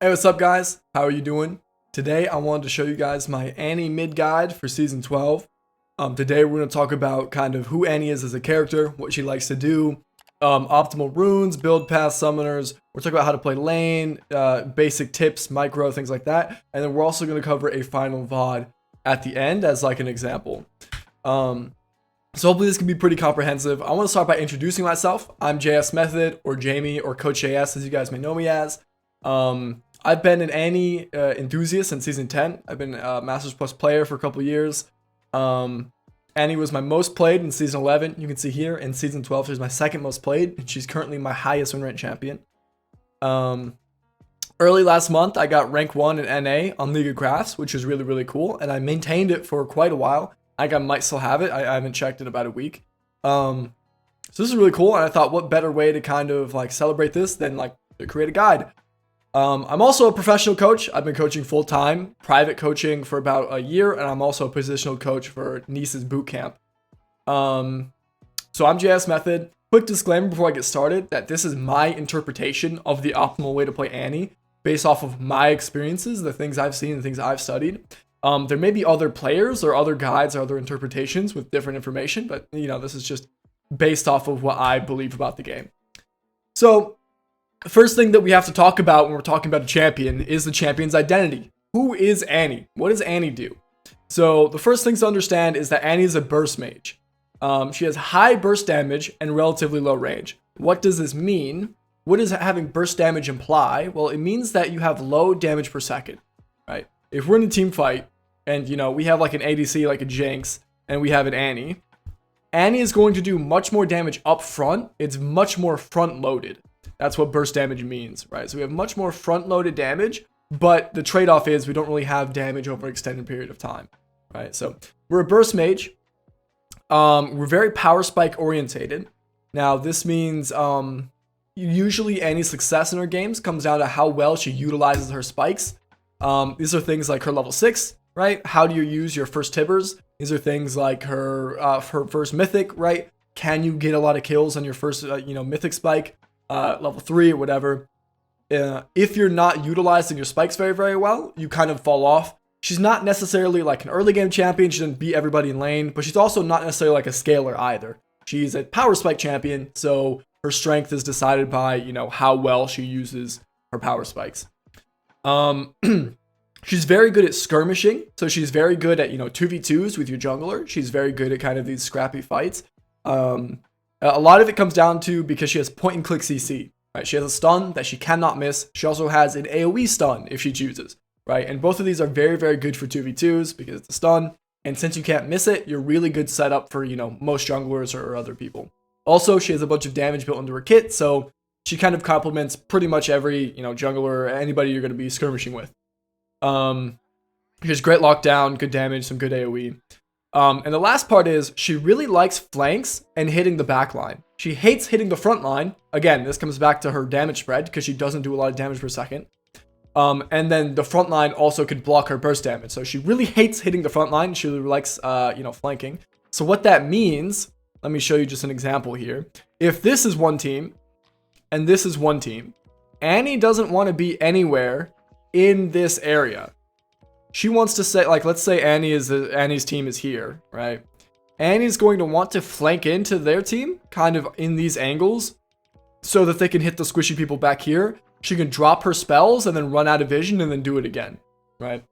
Hey, what's up guys? How are you doing? Today I wanted to show you guys my Annie mid guide for season 12. Today we're going to talk about kind of who Annie is as a character, what she likes to do, optimal runes, build path summoners. We're talking about how to play lane, basic tips, micro, things like that. And then we're also going to cover a final VOD at the end as like an example. So hopefully this can be pretty comprehensive. I want to start by introducing myself. I'm JS Method, or Jamie, or Coach JS as you guys may know me as. I've been an Annie enthusiast since season 10. I've been a Masters Plus player for a couple years. Annie was my most played in season 11. You can see here in season 12, she's my second most played, and she's currently my highest win rate champion. Early last month, I got rank 1 in NA on League of Crafts, which was really, really cool, and I maintained it for quite a while. I think I might still have it. I haven't checked in about a week. So this is really cool, and I thought what better way to kind of like celebrate this than like to create a guide. I'm also a professional coach. I've been coaching full-time, private coaching for about a year, and I'm also a positional coach for Nice's boot camp. So I'm JS Method. Quick disclaimer before I get started that this is my interpretation of the optimal way to play Annie based off of my experiences, the things I've seen, the things I've studied. There may be other players or other guides or other interpretations with different information, but you know, this is just based off of what I believe about the game. So first thing that we have to talk about when we're talking about a champion is the champion's identity. Who is Annie? What does Annie do? So the first things to understand is that Annie is a burst mage. She has high burst damage and relatively low range. What does this mean? What does having burst damage imply? Well, it means that you have low damage per second, right? If we're in a team fight and, you know, we have like an ADC, like a Jinx, and we have an Annie, Annie is going to do much more damage up front. It's much more front loaded. That's what burst damage means, right? So we have much more front-loaded damage, but the trade-off is we don't really have damage over an extended period of time, right? So we're a burst mage. We're very power spike orientated. Now this means usually Annie's success in her games comes down to how well she utilizes her spikes. These are things like her level 6, right? How do you use your first tibbers? These are things like her first mythic, right? Can you get a lot of kills on your first mythic spike? Level 3 or whatever. If you're not utilizing your spikes very, very well, you kind of fall off. She's not necessarily like an early game champion. She doesn't beat everybody in lane, but she's also not necessarily like a scaler either. She's a power spike champion, so her strength is decided by, you know, how well she uses her power spikes. She's very good at skirmishing, so she's very good at, 2v2s with your jungler. She's very good at kind of these scrappy fights. A lot of it comes down to because she has point and click CC, right? She has a stun that she cannot miss. She also has an AoE stun if she chooses, right? And both of these are very, very good for 2v2s because it's a stun. And since you can't miss it, you're really good setup for, most junglers or other people. Also, she has a bunch of damage built into her kit, so she kind of complements pretty much every, jungler or anybody you're going to be skirmishing with. She has great lockdown, good damage, some good AoE. And the last part is she really likes flanks and hitting the back line. She hates hitting the front line. Again, this comes back to her damage spread because she doesn't do a lot of damage per second. And then the front line also could block her burst damage. So she really hates hitting the front line. She really likes, flanking. So what that means, let me show you just an example here. If this is one team and this is one team, Annie doesn't want to be anywhere in this area. She wants to say, like, let's say Annie's team is here, right? Annie's going to want to flank into their team, kind of in these angles, so that they can hit the squishy people back here. She can drop her spells and then run out of vision and then do it again, right?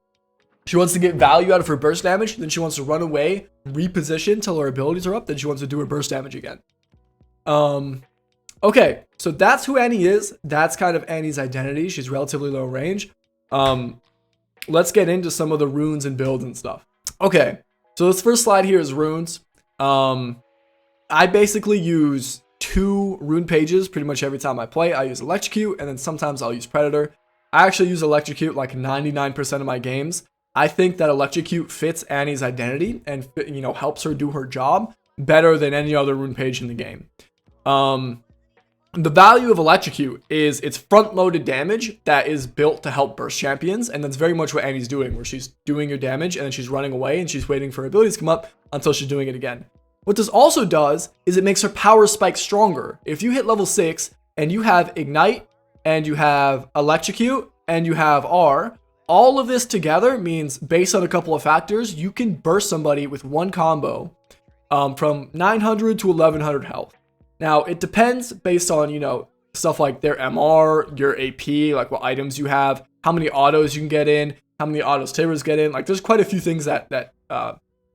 She wants to get value out of her burst damage, then she wants to run away, reposition till her abilities are up, then she wants to do her burst damage again. Okay, so that's who Annie is. That's kind of Annie's identity. She's relatively low range. Let's get into some of the runes and builds and stuff. Okay, so this first slide here is runes. I basically use 2 rune pages pretty much every time I play. I use Electrocute, and then sometimes I'll use Predator. I actually use Electrocute like 99% of my games. I think that Electrocute fits Annie's identity and helps her do her job better than any other rune page in the game. The value of Electrocute is its front-loaded damage that is built to help burst champions, and that's very much what Annie's doing, where she's doing your damage, and then she's running away, and she's waiting for her abilities to come up until she's doing it again. What this also does is it makes her power spike stronger. If you hit level 6, and you have Ignite, and you have Electrocute, and you have R. All of this together means, based on a couple of factors, you can burst somebody with one combo from 900 to 1100 health. Now, it depends based on, stuff like their MR, your AP, like what items you have, how many autos you can get in, how many autos Tabers get in. Like, there's quite a few things that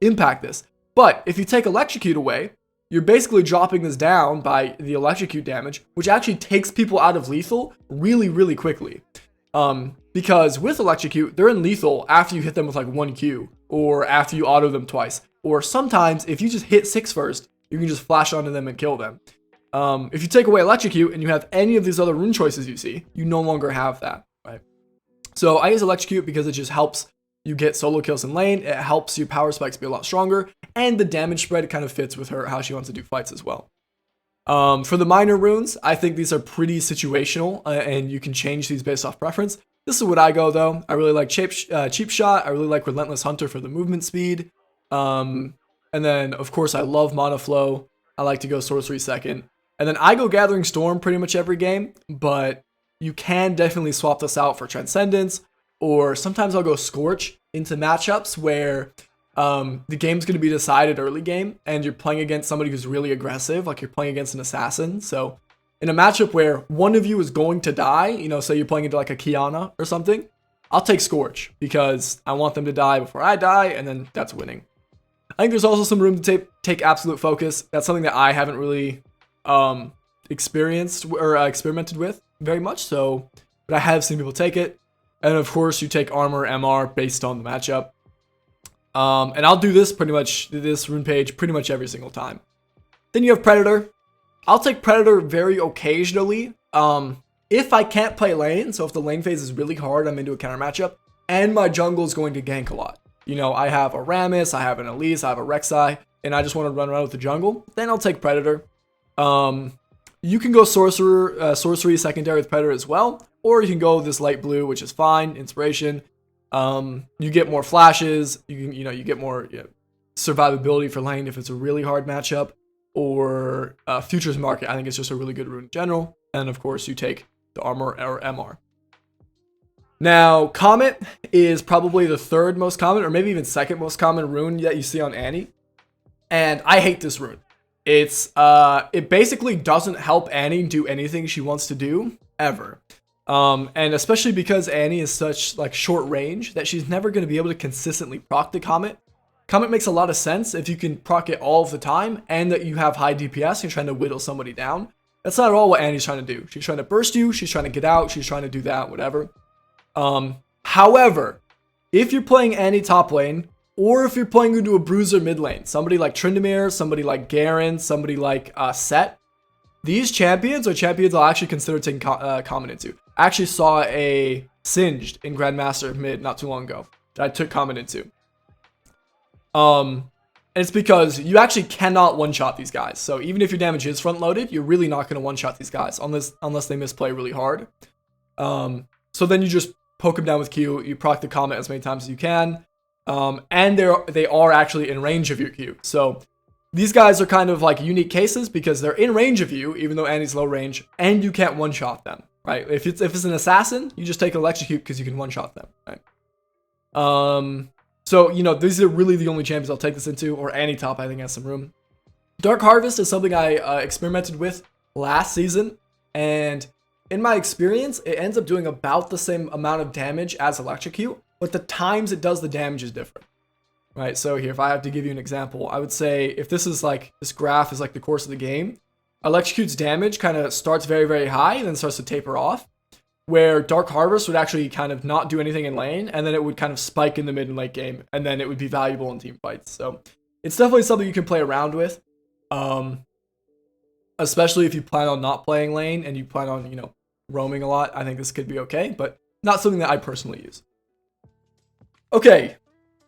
impact this. But if you take Electrocute away, you're basically dropping this down by the Electrocute damage, which actually takes people out of lethal really, really quickly. Because with Electrocute, they're in lethal after you hit them with like 1Q, or after you auto them twice. Or sometimes, if you just hit 6 first, you can just flash onto them and kill them. If you take away Electrocute and you have any of these other rune choices you see, you no longer have that, right? So I use Electrocute because it just helps you get solo kills in lane. It helps your power spikes be a lot stronger, and the damage spread kind of fits with her, how she wants to do fights as well. For the minor runes, I think these are pretty situational, and you can change these based off preference. This is what I go though. I really like Cheap Shot. I really like Relentless Hunter for the movement speed. And then of course I love Mana Flow. I like to go Sorcery second. And then I go Gathering Storm pretty much every game, but you can definitely swap this out for Transcendence, or sometimes I'll go Scorch into matchups where the game's going to be decided early game and you're playing against somebody who's really aggressive, like you're playing against an assassin. So in a matchup where one of you is going to die, say you're playing into like a Kiana or something, I'll take Scorch because I want them to die before I die, and then that's winning. I think there's also some room to take Absolute Focus. That's something that I haven't really experienced or experimented with very much, so but I have seen people take it. And of course you take Armor MR based on the matchup, and I'll do this rune page pretty much every single time. Then you have Predator. I'll take Predator very occasionally if I can't play lane. So if the lane phase is really hard, I'm into a counter matchup and my jungle is going to gank a lot, I have a Rammus, I have an Elise, I have a Rek'Sai, and I just want to run around with the jungle, then I'll take Predator. You can go sorcery secondary with Predator as well, or you can go this light blue, which is fine, inspiration. You get more flashes, you get more survivability for lane if it's a really hard matchup, or futures market. I think it's just a really good rune in general. And of course you take the armor or MR. Now, Comet is probably the third most common, or maybe even second most common rune that you see on Annie. And I hate this rune. It basically doesn't help Annie do anything she wants to do ever. And especially because Annie is such like short range that she's never going to be able to consistently proc the Comet. Comet makes a lot of sense if you can proc it all of the time and that you have high DPS and you're trying to whittle somebody down. That's not at all what Annie's trying to do. She's trying to burst you, she's trying to get out, she's trying to do that, whatever. However, if you're playing Annie top lane, or if you're playing into a bruiser mid lane, somebody like Tryndamere, somebody like Garen, somebody like Set, these champions are champions I'll actually consider taking Comet into. I actually saw a Singed in Grandmaster mid not too long ago that I took Comet into. And it's because you actually cannot one-shot these guys. So even if your damage is front-loaded, you're really not going to one-shot these guys unless they misplay really hard. So then you just poke them down with Q, you proc the Comet as many times as you can, and they are actually in range of your Q. So these guys are kind of like unique cases because they're in range of you, even though Annie's low range, and you can't one-shot them, right? If it's an assassin, you just take Electrocute because you can one-shot them, right? So, these are really the only champions I'll take this into, or Annie top I think has some room. Dark Harvest is something I experimented with last season, and in my experience, it ends up doing about the same amount of damage as Electrocute, but the times it does the damage is different, right? So here, if I have to give you an example, I would say if this graph is like the course of the game, Electrocute's damage kind of starts very, very high and then starts to taper off, where Dark Harvest would actually kind of not do anything in lane, and then it would kind of spike in the mid and late game, and then it would be valuable in team fights. So it's definitely something you can play around with, especially if you plan on not playing lane and you plan on, roaming a lot. I think this could be okay, but not something that I personally use. Okay,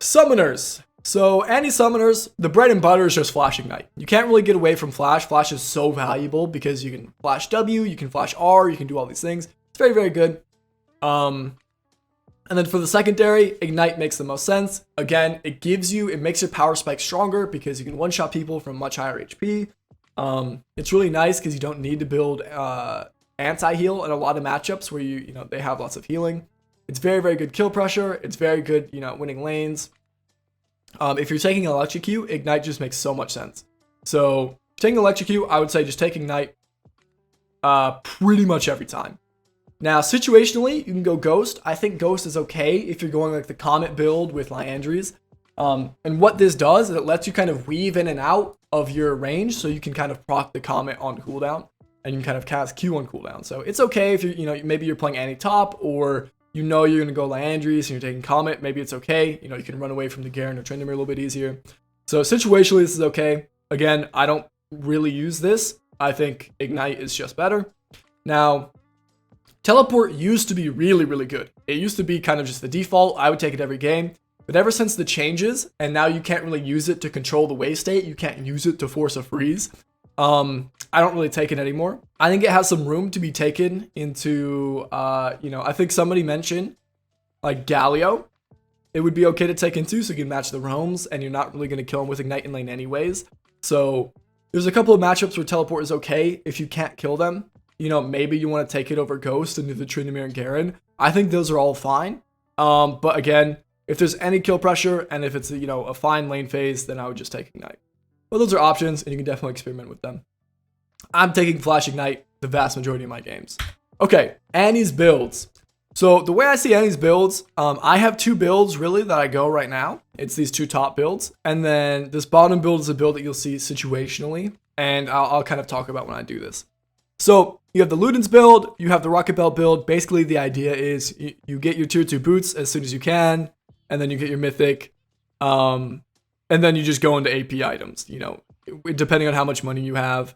summoners. So Annie summoners, the bread and butter is just Flashing Knight. You can't really get away from Flash. Flash is so valuable because you can flash W, you can flash R, you can do all these things. It's very, very good. And then for the secondary, Ignite makes the most sense. Again, it makes your power spike stronger because you can one-shot people from much higher HP. It's really nice because you don't need to build anti-heal in a lot of matchups where they have lots of healing. It's very, very good kill pressure. It's very good, you know, winning lanes. If you're taking Electrocute, Ignite just makes so much sense. So taking Electrocute, I would say just take Ignite pretty much every time. Now, situationally, you can go Ghost. I think Ghost is okay if you're going like the Comet build with Liandry's. And what this does is it lets you kind of weave in and out of your range, so you can kind of proc the Comet on cooldown, and you can kind of cast Q on cooldown. So it's okay if you're, you know, maybe you're playing Annie top, or you know you're going to go Liandry's and you're taking Comet. Maybe it's okay. You know, you can run away from the Garen or Tryndamere a little bit easier. So situationally, this is okay. Again, I don't really use this. I think Ignite is just better. Now, Teleport used to be really, really good. It used to be kind of just the default. I would take it every game. But ever since the changes, and now you can't really use it to control the wave state, you can't use it to force a freeze, I don't really take it anymore. I think it has some room to be taken into, you know, I think somebody mentioned, like, Galio. It would be okay to take into, so you can match the roams, and you're not really going to kill him with Ignite in lane anyways. So there's a couple of matchups where Teleport is okay if you can't kill them. You know, maybe you want to take it over Ghost and do the Tryndamere and Garen. I think those are all fine. But again, if there's any kill pressure and if it's, you know, a fine lane phase, then I would just take Ignite. But those are options, and you can definitely experiment with them. I'm taking Flash Ignite the vast majority of my games. Okay, Annie's builds. So the way I see Annie's builds, I have two builds really that I go right now. It's these two top builds. And then this bottom build is a build that you'll see situationally. And I'll kind of talk about when I do this. So you have the Ludens build, you have the Rocket Belt build. Basically, the idea is you get your tier 2 boots as soon as you can, and then you get your mythic, and then you just go into AP items, you know, depending on how much money you have,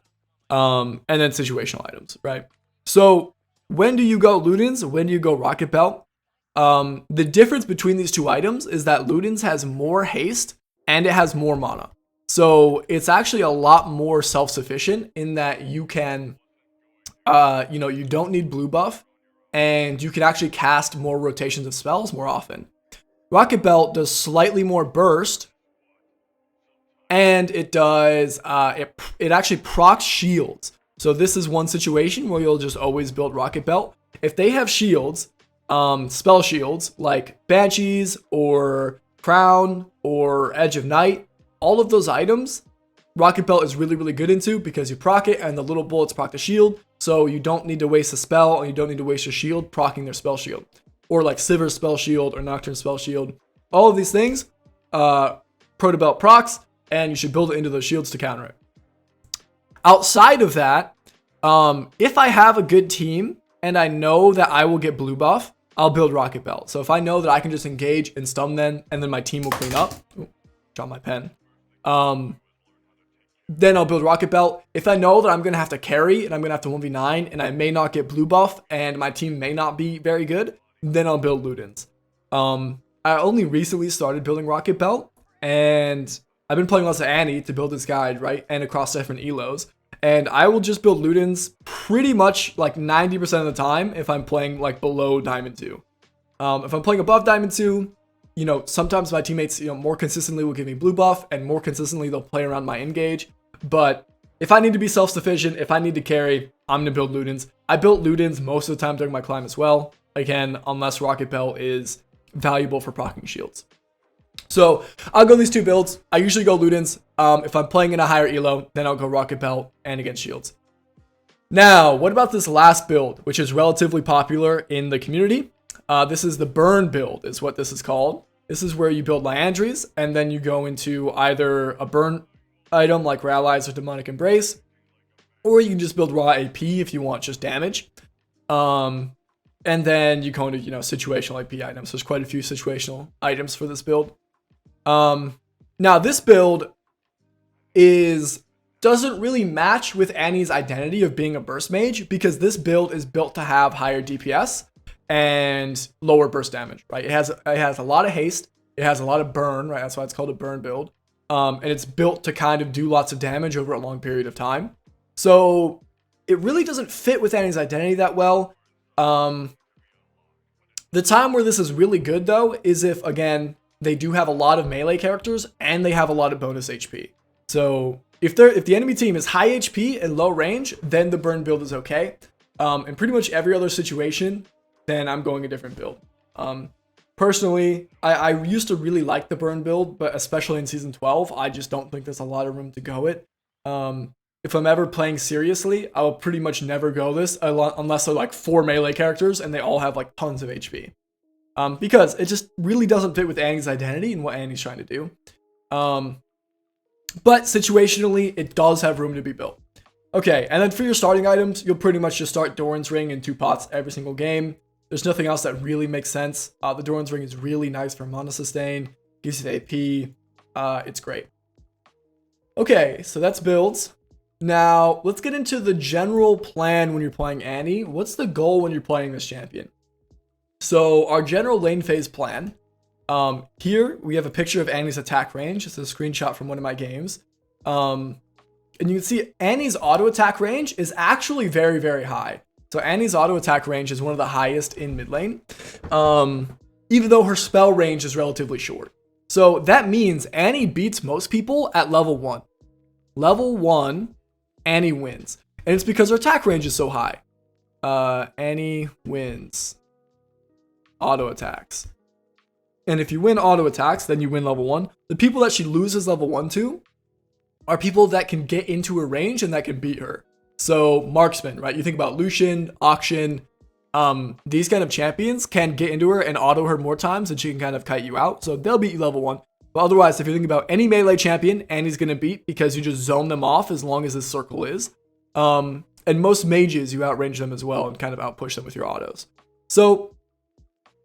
and then situational items, right? So when do you go Ludens? When do you go Rocket Belt? The difference between these two items is that Ludens has more haste and it has more mana. So it's actually a lot more self-sufficient in that you can, you know, you don't need blue buff, and you can actually cast more rotations of spells more often. Rocket Belt does slightly more burst, and it does, it actually procs shields. So this is one situation where you'll just always build Rocket Belt. If they have shields, spell shields, like Banshees, or Crown, or Edge of Night, all of those items, Rocket Belt is really, really good into, because you proc it, and the little bullets proc the shield, so you don't need to waste a spell, and you don't need to waste your shield proccing their spell shield. Or like Sivir's spell shield, or Nocturne's spell shield. All of these things, Protobelt procs, and you should build it into those shields to counter it. Outside of that, if I have a good team, and I know that I will get blue buff, I'll build Rocket Belt. So if I know that I can just engage and stun them, and then my team will clean up. Ooh, drop my pen. Then I'll build Rocket Belt. If I know that I'm going to have to carry, and I'm going to have to 1v9, and I may not get blue buff, and my team may not be very good, then I'll build Ludens. I only recently started building Rocket Belt, and I've been playing lots of Annie to build this guide, right? And across different elos. And I will just build Ludens pretty much like 90% of the time if I'm playing like below Diamond 2. If I'm playing above Diamond 2, you know, sometimes my teammates, you know, more consistently will give me blue buff, and more consistently they'll play around my engage. But if I need to be self-sufficient, if I need to carry, I'm going to build Ludens. I built Ludens most of the time during my climb as well. Again, unless Rocket Belt is valuable for proccing shields. So I'll go these two builds. I usually go Ludens. If I'm playing in a higher elo, then I'll go Rocket Belt and against shields. Now, what about this last build, which is relatively popular in the community? This is the burn build, is what this is called. This is where you build Liandry's, and then you go into either a burn item like Rallies or Demonic Embrace, or you can just build raw AP if you want just damage. And then you go into, you know, situational AP items. There's quite a few situational items for this build. Now this build doesn't really match with Annie's identity of being a burst mage, because this build is built to have higher DPS and lower burst damage, right? It has a lot of haste, it has a lot of burn, right? That's why it's called a burn build. And it's built to kind of do lots of damage over a long period of time. So it really doesn't fit with Annie's identity that well. The time where this is really good though is if, again, they do have a lot of melee characters and they have a lot of bonus HP. So if the enemy team is high HP and low range, then the burn build is okay. In pretty much every other situation, then I'm going a different build. Personally, I used to really like the burn build, but especially in season 12, I just don't think there's a lot of room to go it. If I'm ever playing seriously, I will pretty much never go this unless they're like 4 melee characters and they all have like tons of HP. Because it just really doesn't fit with Annie's identity and what Annie's trying to do. But situationally, it does have room to be built. Okay, and then for your starting items, you'll pretty much just start Doran's Ring and 2 pots every single game. There's nothing else that really makes sense. The Doran's Ring is really nice for mana sustain, gives you AP. It's great. Okay, so that's builds. Now, let's get into the general plan when you're playing Annie. What's the goal when you're playing this champion? So, our general lane phase plan. Here, we have a picture of Annie's attack range. It's a screenshot from one of my games. And you can see Annie's auto attack range is actually very, very high. So Annie's auto attack range is one of the highest in mid lane, even though her spell range is relatively short. So that means Annie beats most people at level 1. Level 1, Annie wins. And it's because her attack range is so high. Annie wins auto attacks. And if you win auto attacks, then you win level 1. The people that she loses level 1 to are people that can get into her range and that can beat her. So marksman, right? You think about Lucian, Auction, these kind of champions can get into her and auto her more times and she can kind of kite you out. So they'll beat you level 1. But otherwise, if you're thinking about any melee champion, Annie's going to beat because you just zone them off as long as this circle is. And most mages, you outrange them as well and kind of outpush them with your autos. So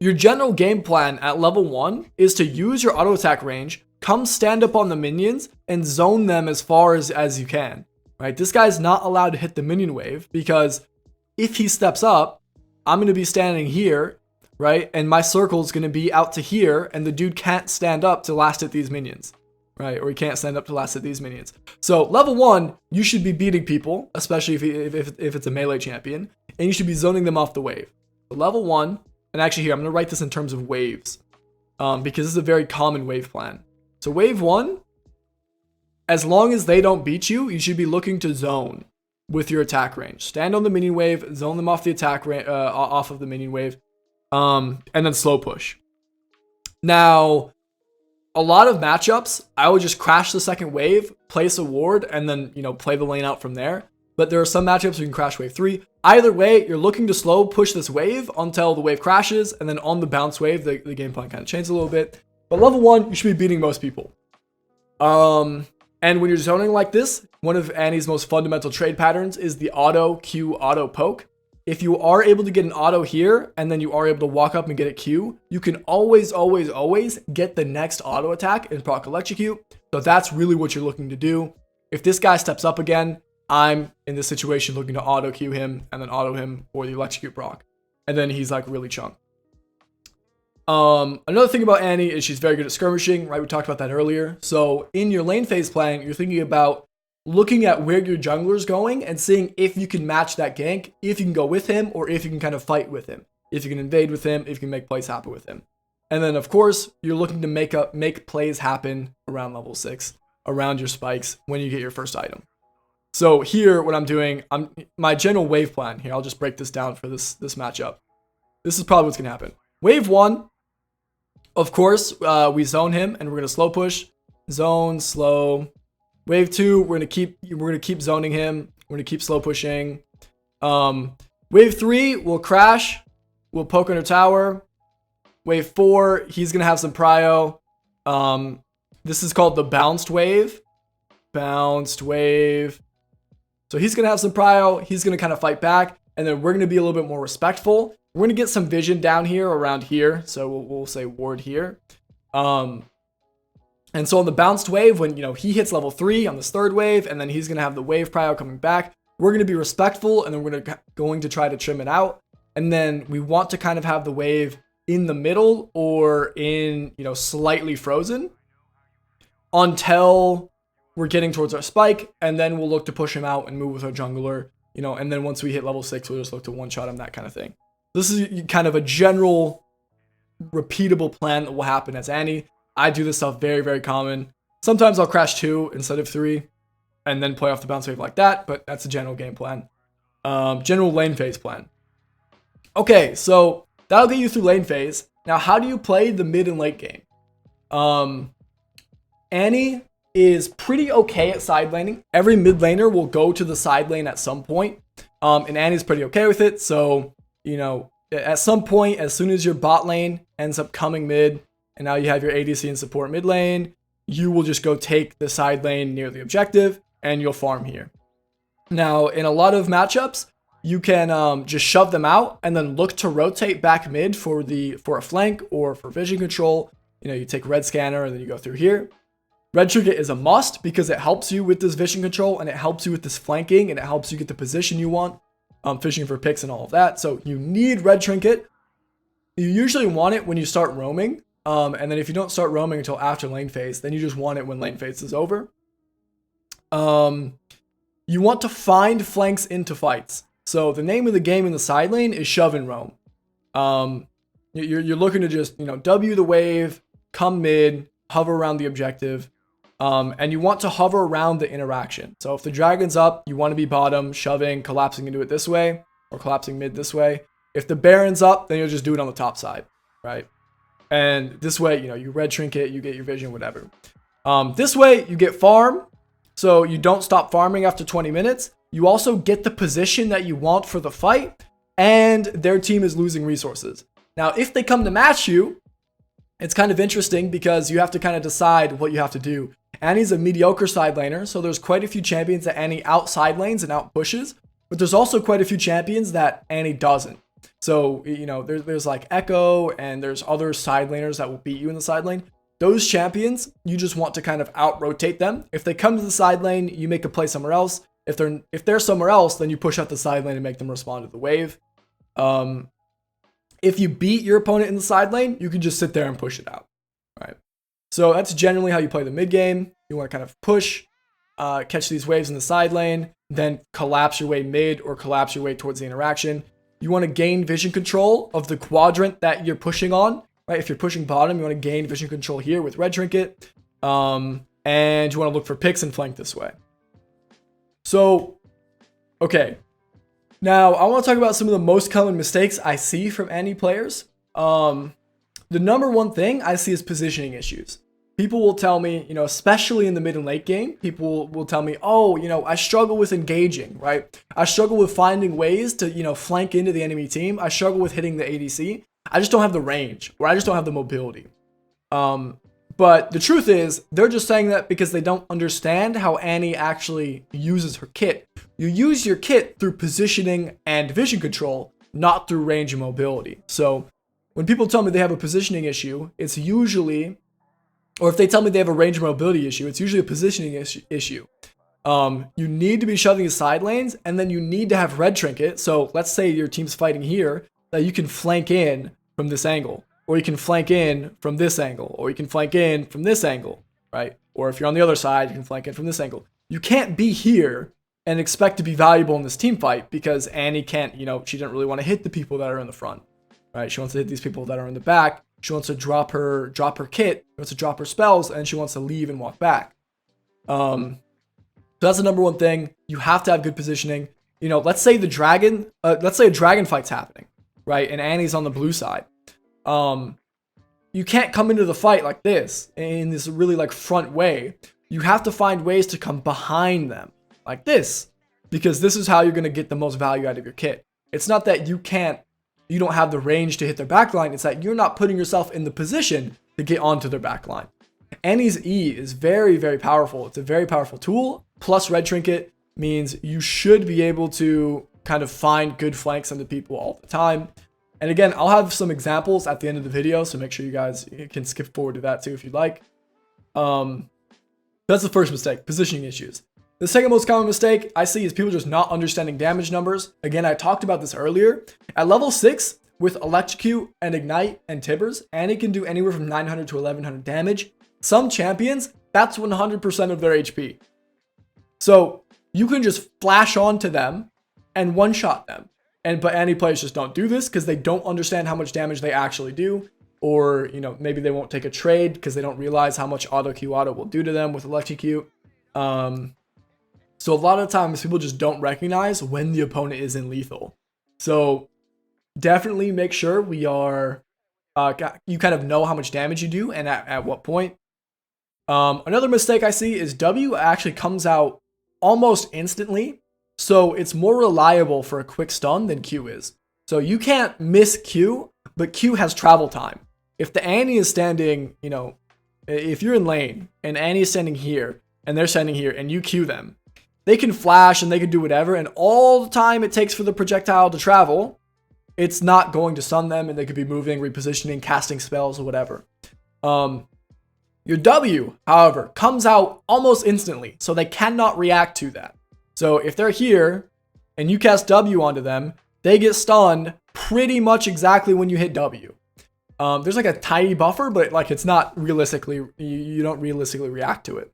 your general game plan at level 1 is to use your auto attack range, come stand up on the minions, and zone them as far as you can. Right? This guy's not allowed to hit the minion wave because if he steps up, I'm going to be standing here, right? And my circle is going to be out to here, and the dude can't stand up to last hit these minions, right? Or he can't stand up to last hit these minions. So level 1, you should be beating people, especially if it's a melee champion, and you should be zoning them off the wave. So level 1, and actually here, I'm going to write this in terms of waves because this is a very common wave plan. So wave 1, as long as they don't beat you, you should be looking to zone with your attack range. Stand on the minion wave, zone them off the attack off of the minion wave, and then slow push. Now, a lot of matchups, I would just crash the second wave, place a ward, and then play the lane out from there. But there are some matchups you can crash wave 3. Either way, you're looking to slow push this wave until the wave crashes, and then on the bounce wave, the game plan kind of changes a little bit. But level 1, you should be beating most people. And when you're zoning like this, one of Annie's most fundamental trade patterns is the auto Q auto poke. If you are able to get an auto here, and then you are able to walk up and get a Q, you can always get the next auto attack and proc electrocute. So that's really what you're looking to do. If this guy steps up again, I'm in this situation looking to auto Q him and then auto him for the electrocute proc. And then he's like really chunked. Another thing about Annie is she's very good at skirmishing, right? We talked about that earlier. So in your lane phase plan, you're thinking about looking at where your jungler's going and seeing if you can match that gank, if you can go with him, or if you can kind of fight with him, if you can invade with him, if you can make plays happen with him. And then of course, you're looking to make plays happen around level 6, around your spikes when you get your first item. So here, what I'm doing, my general wave plan here, I'll just break this down for this matchup. This is probably what's gonna happen. Wave 1, of course, we zone him and we're gonna slow push, zone, slow. Wave 2, we're gonna keep zoning him. We're gonna keep slow pushing. Wave 3, we'll crash. We'll poke under tower. Wave 4, he's gonna have some prio. This is called the bounced wave. Bounced wave. So he's gonna have some prio. He's gonna kind of fight back, and then we're gonna be a little bit more respectful. We're going to get some vision down here around here. So we'll say ward here. And so on the bounced wave, when he hits level 3 on this third wave, and then he's going to have the wave prio coming back, we're going to be respectful, and then we're going to try to trim it out. And then we want to kind of have the wave in the middle or in, slightly frozen until we're getting towards our spike. And then we'll look to push him out and move with our jungler, and then once we hit level 6, we'll just look to one-shot him, that kind of thing. This is kind of a general repeatable plan that will happen as Annie. I do this stuff very, very common. Sometimes I'll crash 2 instead of 3 and then play off the bounce wave like that, but that's a general game plan. General lane phase plan. Okay, so that'll get you through lane phase. Now, how do you play the mid and late game? Annie is pretty okay at side laning. Every mid laner will go to the side lane at some point. And Annie's pretty okay with it. So, you know, at some point, as soon as your bot lane ends up coming mid, and now you have your ADC and support mid lane, you will just go take the side lane near the objective, and you'll farm here. Now, in a lot of matchups, you can just shove them out and then look to rotate back mid for a flank or for vision control. You know, you take red scanner and then you go through here. Red trinket is a must because it helps you with this vision control and it helps you with this flanking and it helps you get the position you want, fishing for picks and all of that. So you need red trinket. You usually want it when you start roaming. And then if you don't start roaming until after lane phase, then you just want it when lane phase is over. You want to find flanks into fights. So the name of the game in the side lane is shove and roam. You're looking to just, you know, W the wave, come mid, hover around the objective. And you want to hover around the interaction. So if the dragon's up, you want to be bottom, shoving, collapsing into it this way, or collapsing mid this way. If the baron's up, then you'll just do it on the top side, right? And this way, you know, you red trinket, you get your vision, whatever. This way, you get farm. So you don't stop farming after 20 minutes. You also get the position that you want for the fight, and their team is losing resources. Now, if they come to match you, it's kind of interesting because you have to kind of decide what you have to do. Annie's a mediocre side laner, so there's quite a few champions that Annie outside lanes and out pushes, but there's also quite a few champions that Annie doesn't. So, you know, there's like Echo and there's other side laners that will beat you in the side lane. Those champions, you just want to kind of out-rotate them. If they come to the side lane, you make a play somewhere else. If they're somewhere else, then you push out the side lane and make them respond to the wave. If you beat your opponent in the side lane, you can just sit there and push it out, right? So that's generally how you play the mid game. You want to kind of push, catch these waves in the side lane, then collapse your way mid or collapse your way towards the interaction. You want to gain vision control of the quadrant that you're pushing on, right? If you're pushing bottom, you want to gain vision control here with red trinket. And you want to look for picks and flank this way. So, okay. Now, I want to talk about some of the most common mistakes I see from Annie players. The number one thing I see is positioning issues. People will tell me, you know, especially in the mid and late game, people will tell me, oh, you know, I struggle with engaging, right? I struggle with finding ways to, you know, flank into the enemy team. I struggle with hitting the ADC. I just don't have the range, or I just don't have the mobility. But the truth is, they're just saying that because they don't understand how Annie actually uses her kit. You use your kit through positioning and vision control, not through range and mobility. So when people tell me they have a positioning issue, it's usually, or if they tell me they have a range and mobility issue, it's usually a positioning issue. You need to be shoving the side lanes, and then you need to have red trinket. So let's say your team's fighting here, that you can flank in from this angle. Or you can flank in from this angle, or you can flank in from this angle, right? Or if you're on the other side, you can flank in from this angle. You can't be here and expect to be valuable in this team fight because Annie can't, you know, she doesn't really want to hit the people that are in the front, right? She wants to hit these people that are in the back. She wants to drop her kit, she wants to drop her spells, and she wants to leave and walk back. So that's the number one thing. You have to have good positioning. You know, let's say a dragon fight's happening, right? And Annie's on the blue side. You can't come into the fight like this in this really like front way. You have to find ways to come behind them like this, because this is how you're going to get the most value out of your kit. It's not that you don't have the range to hit their backline. It's that you're not putting yourself in the position to get onto their backline. Annie's E is very, very powerful. It's a very powerful tool. Plus red trinket means you should be able to kind of find good flanks on the people all the time. And again, I'll have some examples at the end of the video, so make sure you guys can skip forward to that too if you'd like. That's the first mistake, positioning issues. The second most common mistake I see is people just not understanding damage numbers. Again, I talked about this earlier. At level 6, with Electrocute and Ignite and Tibbers, Annie can do anywhere from 900 to 1100 damage. Some champions, that's 100% of their HP. So you can just flash onto them and one-shot them. But Annie players just don't do this because they don't understand how much damage they actually do. Or, you know, maybe they won't take a trade because they don't realize how much auto Q auto will do to them with Electrocute. So a lot of times people just don't recognize when the opponent is in lethal. So definitely make sure we are you kind of know how much damage you do and at what point. Another mistake I see is W actually comes out almost instantly, so it's more reliable for a quick stun than Q is. So you can't miss Q, but Q has travel time. If the Annie is standing, you know, if you're in lane and Annie is standing here and they're standing here and you Q them, they can flash and they can do whatever, and all the time it takes for the projectile to travel, it's not going to stun them, and they could be moving, repositioning, casting spells, or whatever. Your W, however, comes out almost instantly, so they cannot react to that. So if they're here and you cast W onto them, they get stunned pretty much exactly when you hit W. There's like a tiny buffer, but like it's not realistically, you don't realistically react to it.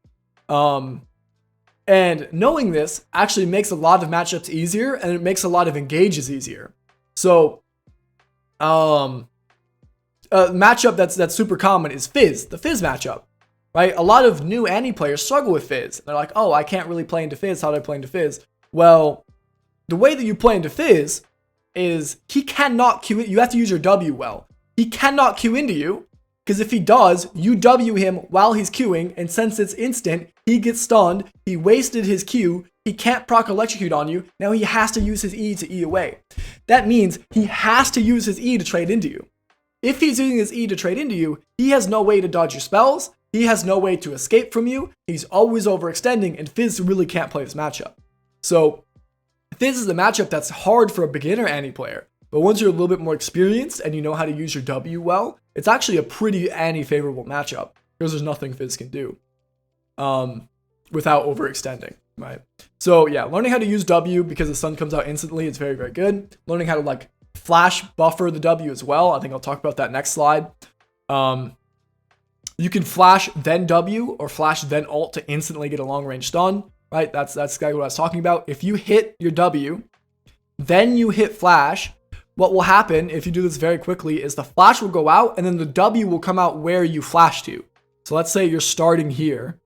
And knowing this actually makes a lot of matchups easier, and it makes a lot of engages easier. So, a matchup that's super common is Fizz, the Fizz matchup, right? A lot of new Annie players struggle with Fizz. They're like, oh, I can't really play into Fizz. How do I play into Fizz? Well, the way that you play into Fizz is he cannot Q it. You have to use your W well. He cannot Q into you, because if he does, you W him while he's Qing, and since it's instant, he gets stunned, he wasted his Q, he can't proc electrocute on you, now he has to use his E to E away. That means he has to use his E to trade into you. If he's using his E to trade into you, he has no way to dodge your spells, he has no way to escape from you, he's always overextending, and Fizz really can't play this matchup. So, Fizz is a matchup that's hard for a beginner Annie player. But once you're a little bit more experienced and you know how to use your W well, it's actually a pretty Annie favorable matchup, because there's nothing Fizz can do without overextending, right? So yeah, learning how to use W because the stun comes out instantly is very, very good. Learning how to like flash buffer the W as well. I think I'll talk about that next slide. You can flash then W or flash then alt to instantly get a long range stun, right? That's exactly what I was talking about. If you hit your W, then you hit flash, what will happen if you do this very quickly is the flash will go out and then the W will come out where you flash to. So let's say you're starting here.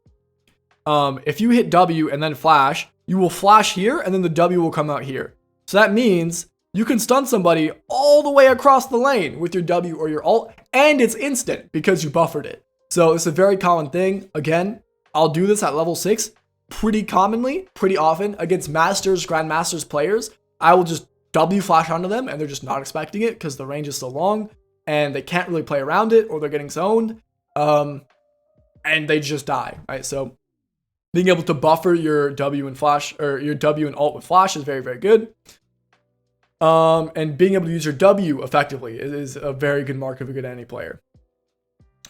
If you hit W and then flash, you will flash here and then the W will come out here. So that means you can stun somebody all the way across the lane with your W or your alt, and it's instant because you buffered it. So it's a very common thing. Again, I'll do this at level 6 pretty commonly, pretty often against masters, grandmasters players. I will just W flash onto them and they're just not expecting it because the range is so long and they can't really play around it, or they're getting zoned, and they just die, right? So being able to buffer your W and flash, or your W and alt with flash, is very, very good. And being able to use your W effectively is a very good mark of a good Annie player.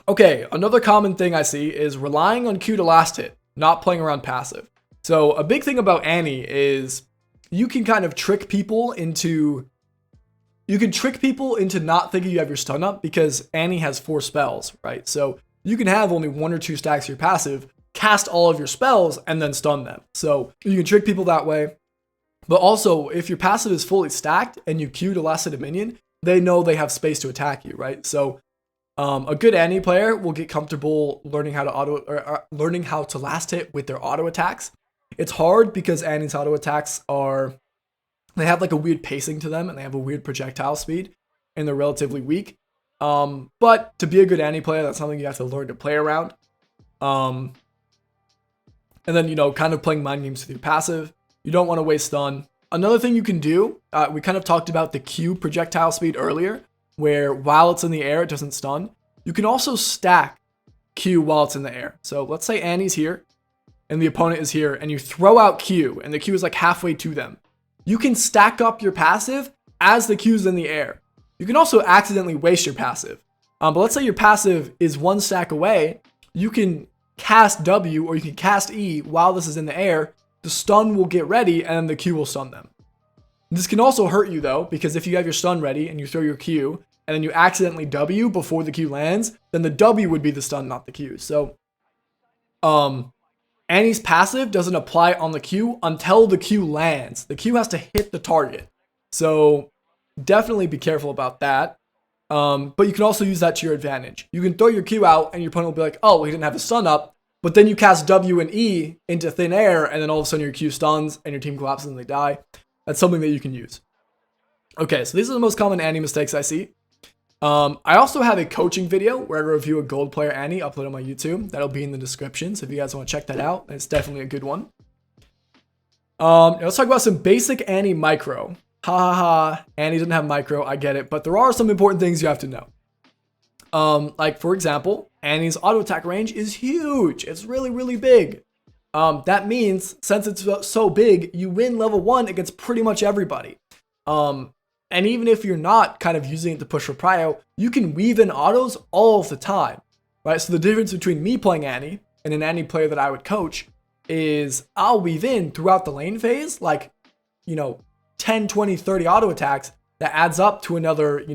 Okay, another common thing I see is relying on Q to last hit, not playing around passive. So a big thing about Annie is you can kind of trick people into not thinking you have your stun up, because Annie has 4 spells, right? So you can have only 1 or 2 stacks of your passive, cast all of your spells, and then stun them. So you can trick people that way. But also, if your passive is fully stacked and you Q to last hit a minion, they know they have space to attack you, right? So a good Annie player will get comfortable learning how to last hit with their auto attacks. It's hard because Annie's auto attacks they have like a weird pacing to them, and they have a weird projectile speed, and they're relatively weak. But to be a good Annie player, that's something you have to learn to play around. And then, kind of playing mind games with your passive. You don't want to waste stun. Another thing you can do, we kind of talked about the Q projectile speed earlier, where while it's in the air, it doesn't stun. You can also stack Q while it's in the air. So let's say Annie's here, and the opponent is here, and you throw out Q, and the Q is like halfway to them. You can stack up your passive as the Q's in the air. You can also accidentally waste your passive. But let's say your passive is 1 stack away. You can cast W or you can cast E while this is in the air. The stun will get ready, and then the Q will stun them. This can also hurt you though, because if you have your stun ready and you throw your Q, and then you accidentally W before the Q lands, then the W would be the stun, not the Q. So, Annie's passive doesn't apply on the Q until the Q lands. The Q has to hit the target. So definitely be careful about that. But you can also use that to your advantage. You can throw your Q out and your opponent will be like, oh, he didn't have his stun up. But then you cast W and E into thin air, and then all of a sudden your Q stuns and your team collapses and they die. That's something that you can use. Okay, so these are the most common Annie mistakes I see. I also have a coaching video where I review a gold player Annie uploaded on my YouTube. That'll be in the description, so if you guys want to check that out, it's definitely a good one. Let's talk about some basic Annie micro. Ha ha ha, Annie doesn't have micro, I get it, but there are some important things you have to know. Like for example, Annie's auto attack range is huge. It's really, really big. That means since it's so big, you win level 1 against pretty much everybody. And even if you're not kind of using it to push for prio, you can weave in autos all of the time, right? So the difference between me playing Annie and an Annie player that I would coach is I'll weave in throughout the lane phase, like, 10, 20, 30 auto attacks that adds up to another,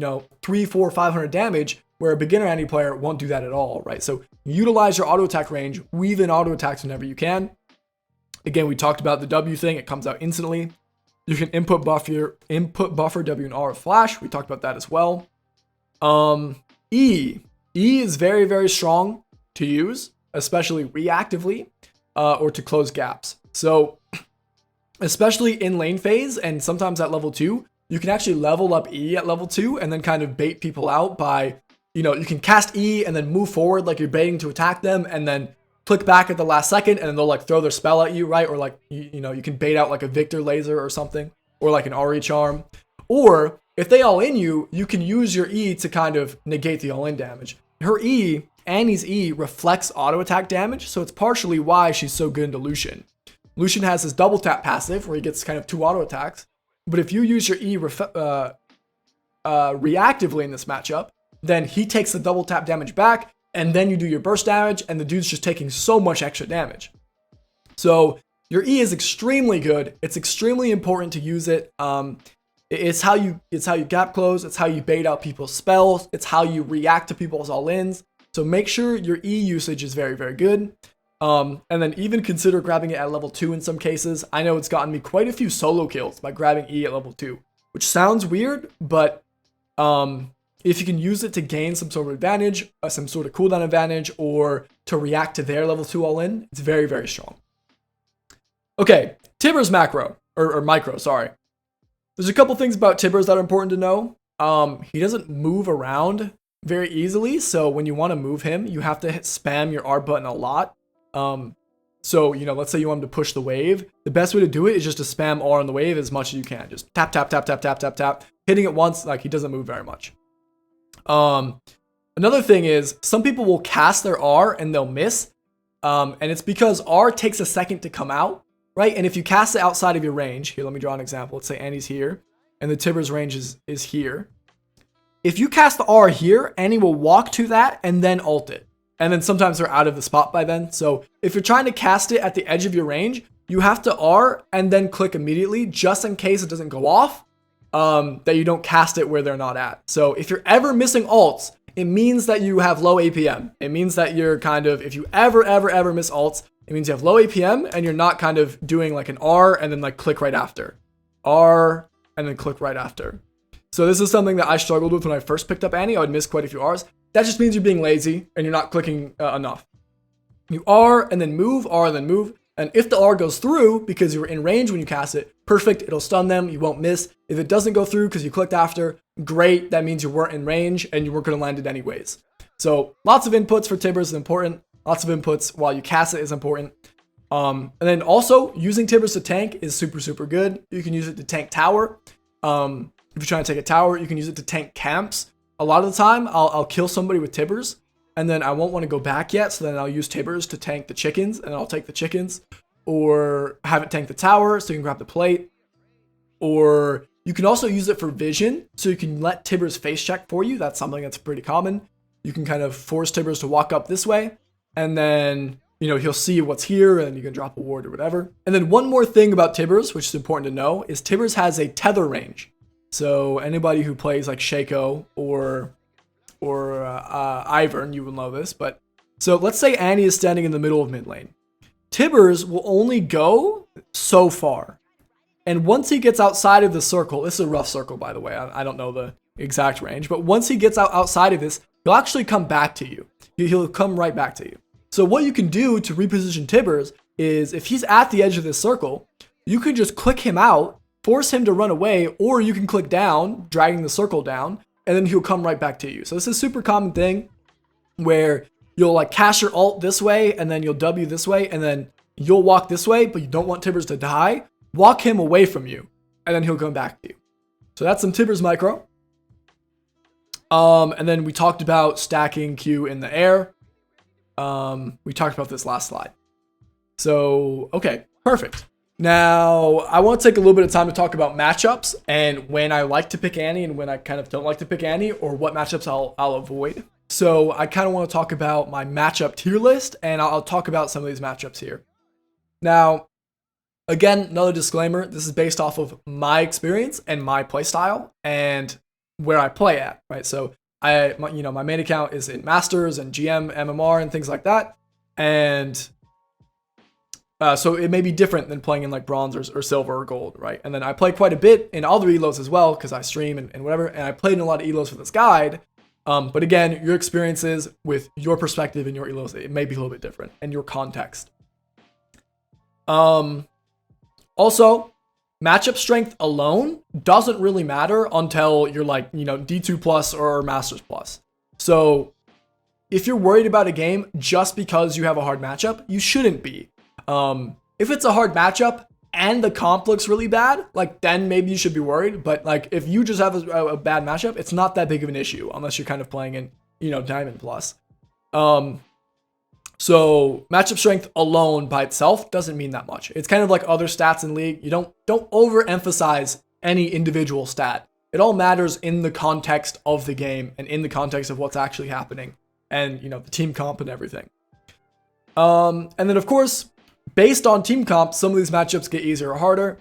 3, 4, 500 damage, where a beginner Annie player won't do that at all, right? So utilize your auto attack range, weave in auto attacks whenever you can. Again, we talked about the W thing. It comes out instantly. You can input buffer W and R with flash. We talked about that as well. E is very, very strong to use, especially reactively, or to close gaps. So especially in lane phase and sometimes at level 2, you can actually level up E at level 2 and then kind of bait people out by, you can cast E and then move forward like you're baiting to attack them, and then click back at the last second and then they'll like throw their spell at you, right? Or like, you can bait out like a Victor laser or something, or like an Ari charm. Or if they all in you, you can use your E to kind of negate the all in damage. Her E, Annie's E, reflects auto attack damage, so it's partially why she's so good into Lucian. Lucian has this double tap passive where he gets kind of 2 auto attacks, but if you use your E reactively in this matchup, then he takes the double tap damage back, and then you do your burst damage, and the dude's just taking so much extra damage. So your E is extremely good. It's extremely important to use it. It's how you gap close. It's how you bait out people's spells. It's how you react to people's all-ins. So make sure your E usage is very, very good. And then even consider grabbing it at level 2 in some cases. I know it's gotten me quite a few solo kills by grabbing E at level 2, which sounds weird, but if you can use it to gain some sort of advantage, some sort of cooldown advantage, or to react to their level 2 all-in, it's very, very strong. Okay, Tibbers macro, or micro, sorry. There's a couple things about Tibbers that are important to know. He doesn't move around very easily, so when you want to move him, you have to spam your R button a lot. So, let's say you want him to push the wave. The best way to do it is just to spam R on the wave as much as you can. Just tap, tap, tap, tap, tap, tap, tap. Hitting it once, like, he doesn't move very much. Another thing is some people will cast their R and they'll miss. And it's because R takes a second to come out, right? And if you cast it outside of your range, here, let me draw an example. Let's say Annie's here and the Tibbers range is here. If you cast the R here, Annie will walk to that and then ult it. And then sometimes they're out of the spot by then. So if you're trying to cast it at the edge of your range, you have to R and then click immediately just in case it doesn't go off. That you don't cast it where they're not at. So if you're ever missing ults, it means that you have low APM. It means that you're kind of, if you ever miss ults, it means you have low APM and you're not kind of doing like an R and then like click right after. R and then click right after. So this is something that I struggled with when I first picked up Annie. I would miss quite a few Rs. That just means you're being lazy and you're not clicking enough. You R and then move, R and then move. And if the R goes through because you were in range when you cast it, perfect, it'll stun them, you won't miss. If it doesn't go through because you clicked after, great, that means you weren't in range and you weren't going to land it anyways. So lots of inputs for Tibbers is important. Lots of inputs while you cast it is important. And then also using Tibbers to tank is super, super good. You can use it to tank tower. If you're trying to take a tower, you can use it to tank camps. A lot of the time, I'll kill somebody with Tibbers, and then I won't want to go back yet, so then I'll use Tibbers to tank the chickens, and I'll take the chickens, or have it tank the tower so you can grab the plate. Or you can also use it for vision, so you can let Tibbers face check for you. That's something that's pretty common. You can kind of force Tibbers to walk up this way, and then he'll see what's here, and you can drop a ward or whatever. And then one more thing about Tibbers, which is important to know, is Tibbers has a tether range. So anybody who plays like Shaco or Ivern, you will know this. But so let's say Annie is standing in the middle of mid lane. Tibbers will only go so far. And once he gets outside of the circle, this is a rough circle, by the way. I don't know the exact range. But once he gets outside of this, he'll actually come back to you. He'll come right back to you. So what you can do to reposition Tibbers is if he's at the edge of this circle, you can just click him out, force him to run away, or you can click down, dragging the circle down, and then he'll come right back to you. So this is a super common thing where you'll like cast your ult this way, and then you'll W this way, and then you'll walk this way, but you don't want Tibbers to die. Walk him away from you, and then he'll come back to you. So that's some Tibbers micro. And then we talked about stacking Q in the air. We talked about this last slide. So, okay, perfect. Now, I want to take a little bit of time to talk about matchups and when I like to pick Annie and when I kind of don't like to pick Annie, or what matchups I'll avoid. So I kind of want to talk about my matchup tier list, and I'll talk about some of these matchups here. Now, again, another disclaimer, this is based off of my experience and my playstyle and where I play at, right? So my main account is in Masters and GM, MMR, and things like that. And so it may be different than playing in like bronze or silver or gold, right? And then I play quite a bit in other elos as well because I stream and whatever. And I played in a lot of elos for this guide. But again, your experiences with your perspective in your elos, it may be a little bit different, and your context. Also, matchup strength alone doesn't really matter until you're like, D2 plus or Masters plus. So if you're worried about a game just because you have a hard matchup, you shouldn't be. If it's a hard matchup and the comp looks really bad, like then maybe you should be worried. But like if you just have a bad matchup, it's not that big of an issue unless you're kind of playing in, Diamond plus. So matchup strength alone by itself doesn't mean that much. It's kind of like other stats in League. You don't overemphasize any individual stat. It all matters in the context of the game and in the context of what's actually happening and, the team comp and everything. And then of course, based on team comp, some of these matchups get easier or harder,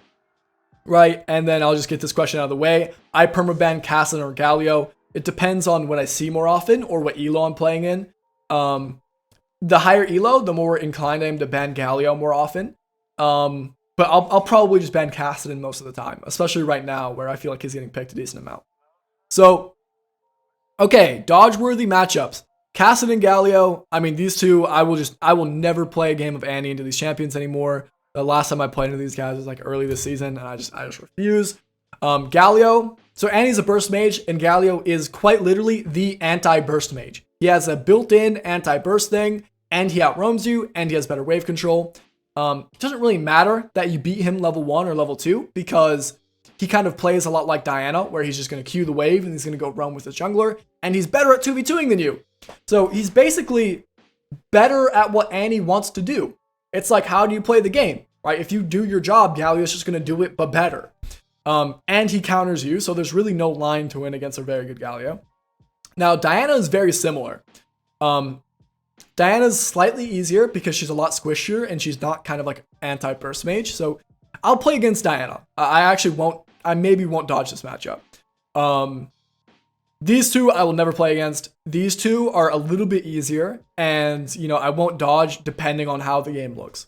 right? And then I'll just get this question out of the way. I permaban Cassin or Galio. It depends on what I see more often or what elo I'm playing in. The higher elo, the more inclined I am to ban Galio more often. But I'll probably just ban Cassidon most of the time, especially right now where I feel like he's getting picked a decent amount. So, okay, dodge-worthy matchups. Cassidon, Galio, I mean, these two, I will never play a game of Annie into these champions anymore. The last time I played into these guys was like early this season, and I just refuse. Galio, so Annie's a burst mage, and Galio is quite literally the anti-burst mage. He has a built-in anti-burst thing, and he outroams you, and he has better wave control. It doesn't really matter that you beat him level 1 or level 2, because he kind of plays a lot like Diana, where he's just going to Q the wave, and he's going to go run with the jungler, and he's better at 2v2ing than you. So he's basically better at what Annie wants to do. It's like, how do you play the game, right? If you do your job, Galio's just going to do it, but better. And he counters you, so there's really no line to win against a very good Galio. Now, Diana is very similar. Diana's slightly easier because she's a lot squishier and she's not kind of like anti-burst mage. So I'll play against Diana. I maybe won't dodge this matchup. These two I will never play against. These two are a little bit easier, and I won't dodge depending on how the game looks.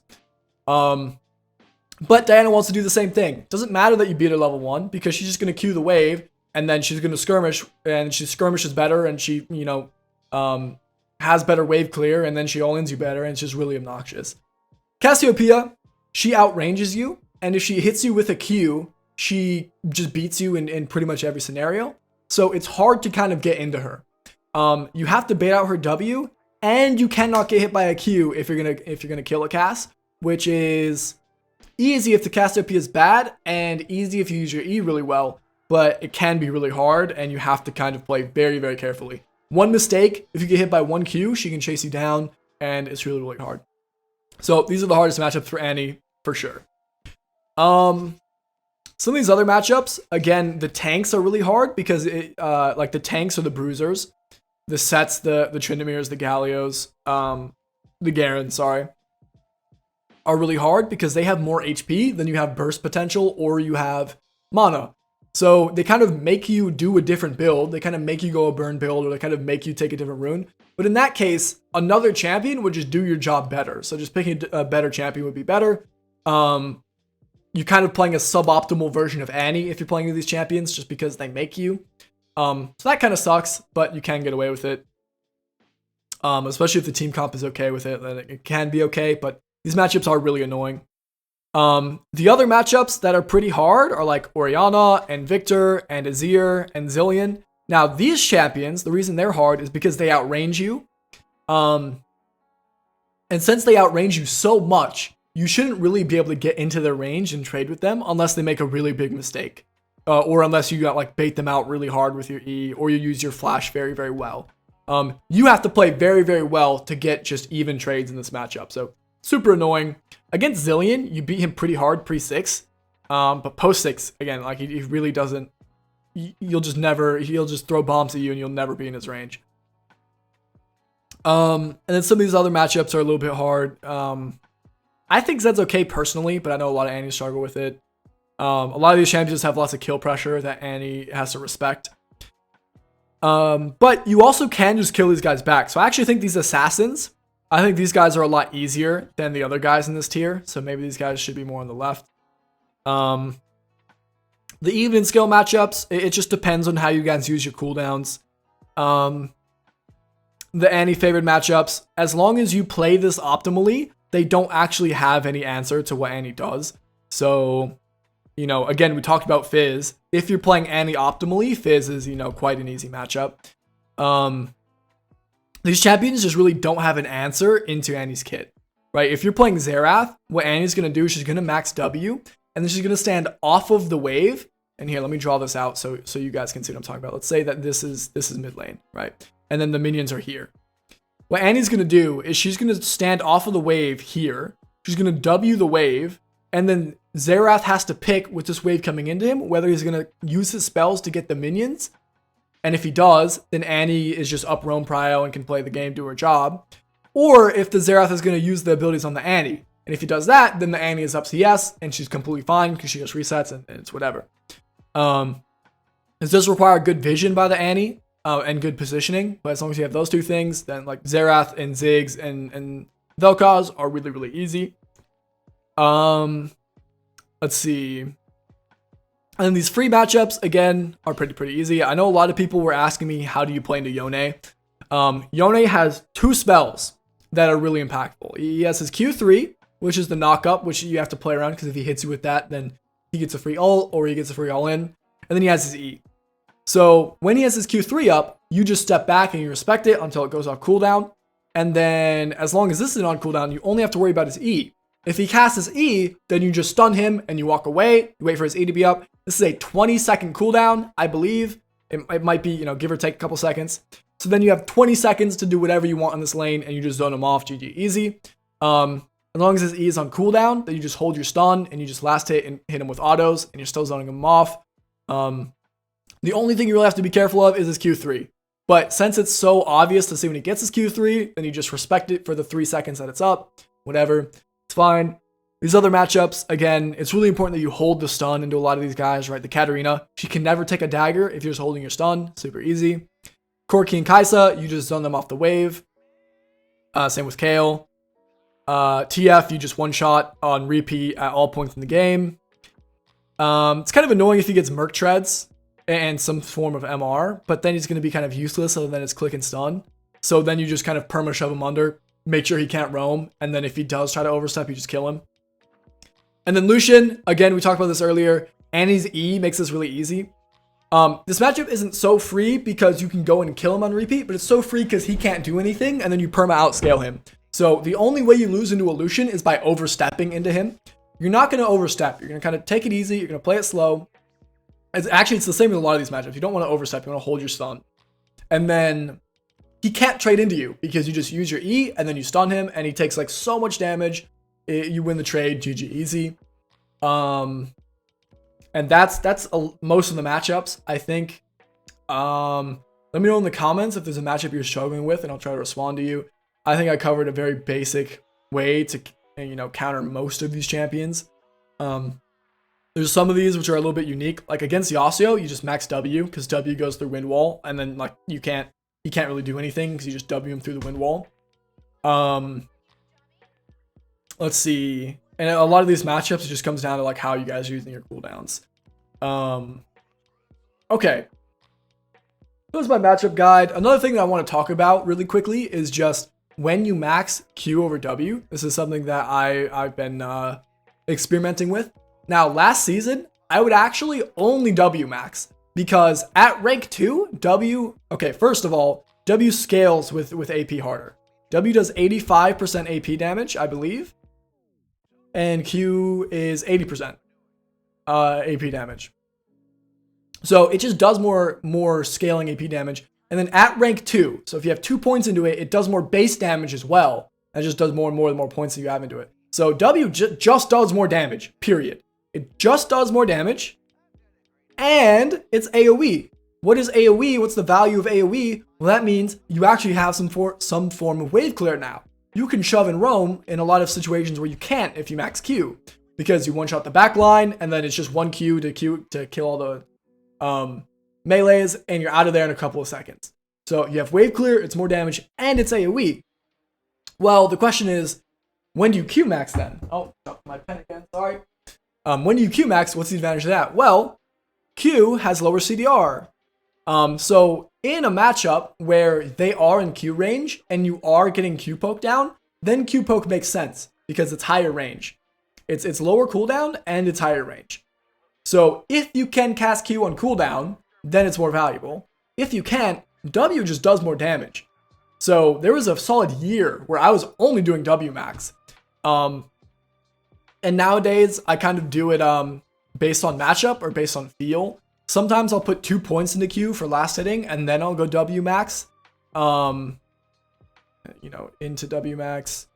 But Diana wants to do the same thing. Doesn't matter that you beat her level 1 because she's just going to Q the wave, and then she's going to skirmish, and she skirmishes better, and she has better wave clear, and then she all-ins you better, and it's just really obnoxious. Cassiopeia, she outranges you, and if she hits you with a Q, she just beats you in pretty much every scenario. So it's hard to kind of get into her. You have to bait out her W, and you cannot get hit by a Q if you're gonna kill a Cass, which is easy if the Cassiopeia is bad, and easy if you use your E really well, but it can be really hard, and you have to kind of play very, very carefully. One mistake, if you get hit by one Q, she can chase you down, and it's really, really hard. So these are the hardest matchups for Annie, for sure. Some of these other matchups, again, the tanks are really hard because like the tanks are the bruisers, the Sets, the Trindamirs, the Gallios, the Garen, sorry, are really hard because they have more HP than you have burst potential or you have mana. So they kind of make you do a different build. They kind of make you go a burn build, or they kind of make you take a different rune. But in that case, another champion would just do your job better. So just picking a better champion would be better. You're kind of playing a suboptimal version of Annie if you're playing with these champions just because they make you. So that kind of sucks, but you can get away with it. Especially if the team comp is okay with it, then it can be okay, but these matchups are really annoying. The other matchups that are pretty hard are like Orianna and Victor and Azir and Zillion. Now, these champions, the reason they're hard is because they outrange you. And since they outrange you so much, you shouldn't really be able to get into their range and trade with them unless they make a really big mistake. Or unless you got like bait them out really hard with your E, or you use your flash very, very well. You have to play very, very well to get just even trades in this matchup. So super annoying. Against Zillion, you beat him pretty hard pre-6. But post-6, again, like he really doesn't, he'll just throw bombs at you and you'll never be in his range. And then some of these other matchups are a little bit hard. I think Zed's okay personally, but I know a lot of Annies struggle with it. A lot of these champions have lots of kill pressure that Annie has to respect. But you also can just kill these guys back. So I actually think these assassins, I think these guys are a lot easier than the other guys in this tier. So maybe these guys should be more on the left. The even skill matchups, it just depends on how you guys use your cooldowns. The Annie favored matchups, as long as you play this optimally, they don't actually have any answer to what Annie does. So, you know, again, we talked about Fizz. If you're playing Annie optimally, Fizz is, you know, quite an easy matchup. These champions just really don't have an answer into Annie's kit, right? If you're playing Xerath, what Annie's going to do is she's going to max W, and then she's going to stand off of the wave. And here, let me draw this out so you guys can see what I'm talking about. Let's say that this is mid lane, right? And then the minions are here. What Annie's going to do is she's going to stand off of the wave here. She's going to W the wave, and then Xerath has to pick with this wave coming into him whether he's going to use his spells to get the minions. And if he does, then Annie is just up roam prio and can play the game, do her job. Or if the Xerath is going to use the abilities on the Annie. And if he does that, then the Annie is up CS and she's completely fine because she just resets and it's whatever. This does require good vision by the Annie and good positioning. But as long as you have those two things, then like Xerath and Ziggs and Vel'Koz are really, really easy. Let's see. And then these free matchups, again, are pretty easy. I know a lot of people were asking me, how do you play into Yone? Yone has two spells that are really impactful. He has his Q3, which is the knock-up, which you have to play around, because if he hits you with that, then he gets a free ult, or he gets a free all-in. And then he has his E. So when he has his Q3 up, you just step back and you respect it until it goes off cooldown. And then as long as this is on cooldown, you only have to worry about his E. If he casts his E, then you just stun him and you walk away. You wait for his E to be up. This is a 20-second cooldown, I believe. It might be, you know, give or take a couple seconds. So then you have 20 seconds to do whatever you want in this lane, and you just zone him off. GG, easy. As long as his E is on cooldown, then you just hold your stun and you just last hit and hit him with autos, and you're still zoning him off. The only thing you really have to be careful of is his Q3. But since it's so obvious to see when he gets his Q3, then you just respect it for the 3 seconds that it's up. Whatever. It's fine. These other matchups, again, it's really important that you hold the stun into a lot of these guys, right? The Katarina, she can never take a dagger if you're just holding your stun. Super easy. Corki and Kai'Sa, you just zone them off the wave. Same with Kayle. TF, you just one-shot on repeat at all points in the game. It's kind of annoying if he gets Merc Treads and some form of MR, but then he's going to be kind of useless other than his click and stun. So then you just kind of perma-shove him under, make sure he can't roam, and then if he does try to overstep, you just kill him. And then Lucian, again, we talked about this earlier. Annie's E makes this really easy. This matchup isn't so free because you can go and kill him on repeat, but it's so free because he can't do anything, and then you perma outscale him. So the only way you lose into a Lucian is by overstepping into him. You're not going to overstep. You're going to kind of take it easy. You're going to play it slow. It's the same with a lot of these matchups. You don't want to overstep. You want to hold your stun. And then he can't trade into you because you just use your E, and then you stun him, and he takes like so much damage. You win the trade. GG, easy. And that's most of the matchups, I think. Let me know in the comments if there's a matchup you're struggling with, and I'll try to respond to you. I think I covered a very basic way to, you know, counter most of these champions. There's some of these which are a little bit unique. Like against Yasuo, you just max W because W goes through wind wall, and then like he can't really do anything because you just W him through the wind wall. Let's see. And a lot of these matchups, it just comes down to like how you guys are using your cooldowns. Okay. That was my matchup guide. Another thing that I want to talk about really quickly is just when you max Q over W. This is something that I've been experimenting with. Now, last season, I would actually only W max. because at rank 2, W, okay, first of all, W scales with AP harder. W does 85% AP damage, I believe, and Q is 80% AP damage. So it just does more scaling AP damage. And then at rank 2, so if you have 2 points into it, it does more base damage as well. It just does more and more the more points that you have into it. So W just does more damage, period. It just does more damage, and it's AoE. What is AoE? What's the value of AoE? Well, that means you actually have some form of wave clear now. You can shove and roam in a lot of situations where you can't if you max Q, because you one-shot the back line, and then it's just 1 Q to kill all the melees, and you're out of there in a couple of seconds. So you have wave clear, it's more damage, and it's AoE. Well, the question is, when do you Q max then? Oh, dropped my pen again, sorry. When do you Q max? What's the advantage of that? Well, Q has lower CDR. So in a matchup where they are in Q range and you are getting Q poke down, then Q poke makes sense because it's higher range. It's lower cooldown and it's higher range. So if you can cast Q on cooldown, then it's more valuable. If you can't, W just does more damage. So there was a solid year where I was only doing W max. And nowadays I kind of do it based on matchup or based on feel. Sometimes I'll put 2 points into Q for last hitting and then I'll go W max. Into W max.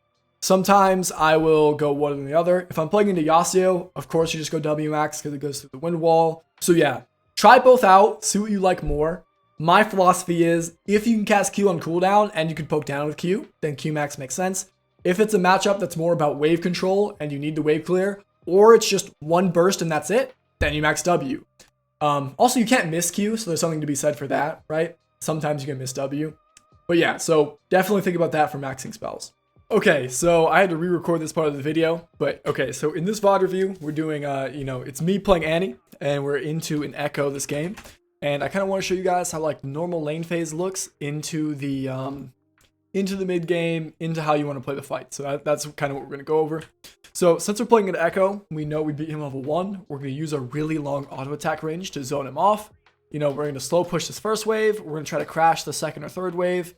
Sometimes I will go one or the other. If I'm playing into Yasuo, of course you just go W max because it goes through the wind wall. So yeah, try both out, see what you like more. My philosophy is if you can cast Q on cooldown and you can poke down with Q, then Q max makes sense. If it's a matchup that's more about wave control and you need the wave clear, or it's just one burst and that's it, then you max W. Also, you can't miss Q, so there's something to be said for that, right? Sometimes you can miss W. But yeah, so definitely think about that for maxing spells. Okay, so I had to re-record this part of the video, but okay, so in this VOD review, we're doing, it's me playing Annie, and we're into an Echo this game, and I kind of want to show you guys how like normal lane phase looks into the mid game, into how you want to play the fight. So that's kind of what we're going to go over. So since we're playing an Echo, we know we beat him level 1. We're going to use a really long auto attack range to zone him off. We're going to slow push this first wave. We're going to try to crash the second or third wave,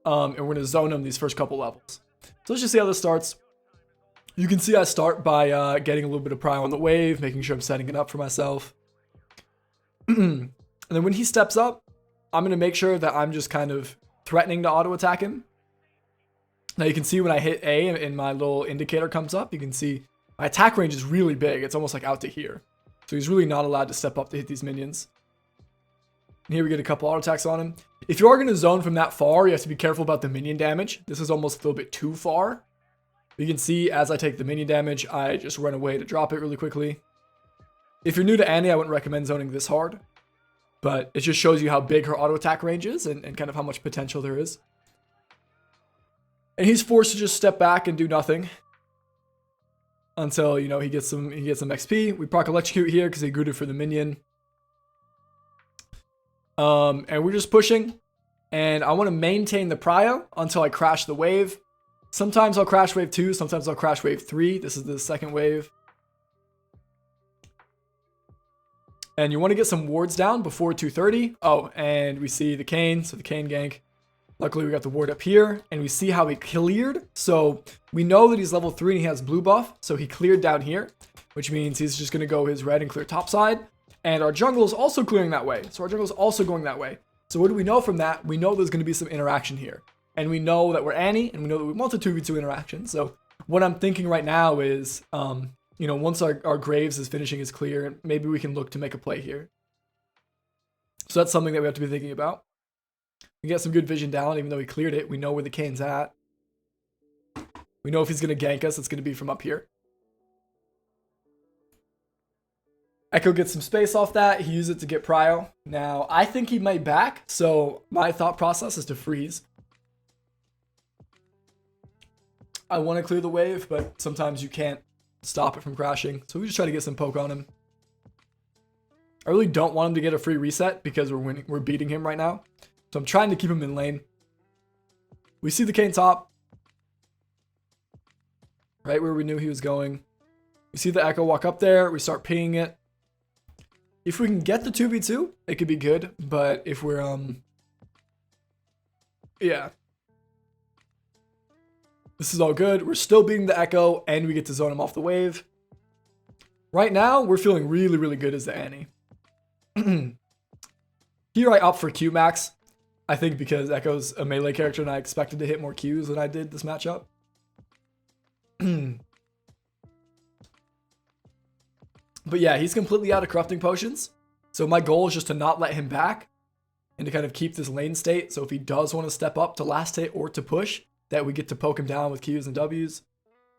and we're going to zone him these first couple levels. So let's just see how this starts. You can see I start by getting a little bit of prio on the wave, making sure I'm setting it up for myself. And then when he steps up, I'm going to make sure that I'm just kind of threatening to auto attack him. Now you can see when I hit A and my little indicator comes up, you can see my attack range is really big. It's almost like out to here. So he's really not allowed to step up to hit these minions. And here we get a couple auto attacks on him. If you are going to zone from that far, you have to be careful about the minion damage. This is almost a little bit too far. You can see as I take the minion damage, I just run away to drop it really quickly. If you're new to Annie, I wouldn't recommend zoning this hard. But it just shows you how big her auto attack range is and kind of how much potential there is. And he's forced to just step back and do nothing until, he gets some XP. We proc electrocute here because he greeted for the minion. And we're just pushing, and I want to maintain the prio until I crash the wave. Sometimes I'll crash wave 2, sometimes I'll crash wave 3. This is the second wave. And you want to get some wards down before 230. Oh, and we see the Kayn, so the Kayn gank. Luckily, we got the ward up here, and we see how he cleared. So we know that he's level 3 and he has blue buff, so he cleared down here, which means he's just going to go his red and clear top side. And our jungle is also clearing that way. So our jungle is also going that way. So what do we know from that? We know there's going to be some interaction here. And we know that we're Annie, and we know that we want the 2v2 interaction. So what I'm thinking right now is, once our Graves is finishing his clear, maybe we can look to make a play here. So that's something that we have to be thinking about. We get some good vision down, even though he cleared it. We know where the Kayn's at. We know if he's going to gank us, it's going to be from up here. Echo gets some space off that. He used it to get prio. Now, I think he might back, so my thought process is to freeze. I want to clear the wave, but sometimes you can't stop it from crashing. So we just try to get some poke on him. I really don't want him to get a free reset because we're beating him right now. So I'm trying to keep him in lane. We see the Kayn top. Right where we knew he was going. We see the Echo walk up there. We start pinging it. If we can get the 2v2, it could be good. But if we're, yeah. This is all good. We're still beating the Echo, and we get to zone him off the wave. Right now, we're feeling really, really good as the Annie. Here I opt for Q max. I think because Echo's a melee character and I expected to hit more Qs than I did this matchup. But yeah, he's completely out of corrupting potions. So my goal is just to not let him back and to kind of keep this lane state. So if he does want to step up to last hit or to push, that we get to poke him down with Qs and Ws.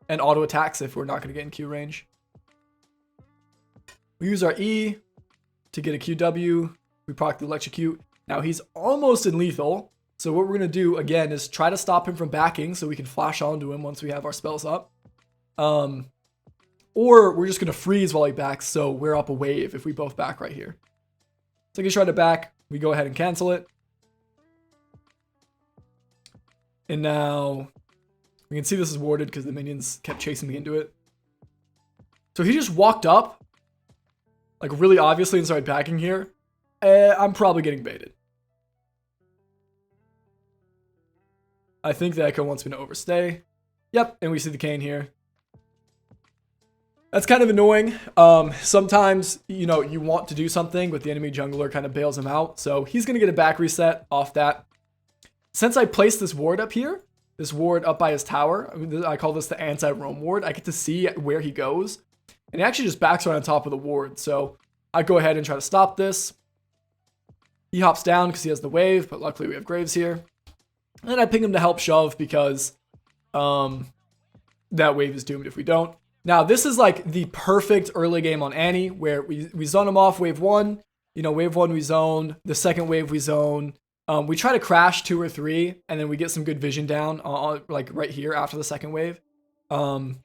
And auto attacks if we're not going to get in Q range. We use our E to get a QW. We proc the electrocute. Now he's almost in lethal. So what we're going to do again is try to stop him from backing so we can flash onto him once we have our spells up. Or we're just going to freeze while he backs, so we're up a wave if we both back right here. So he's trying to back. We go ahead and cancel it. And now we can see this is warded because the minions kept chasing me into it. So he just walked up, like really obviously, and started backing here. I'm probably getting baited. I think the Echo wants me to overstay. Yep, and we see the Cane here. That's kind of annoying. Sometimes, you know, you want to do something, but the enemy jungler kind of bails him out. So he's going to get a back reset off that. Since I placed this ward up here, this ward up by his tower, I call this the anti-roam ward. I get to see where he goes. And he actually just backs right on top of the ward. So I go ahead and try to stop this. He hops down because he has the wave, but luckily we have Graves here. And then I ping him to help shove because that wave is doomed if we don't. Now, this is like the perfect early game on Annie where we zone him off wave 1. You know, wave 1 we zone. The second wave we zone. We try to crash 2 or 3, and then we get some good vision down like right here after the second wave. And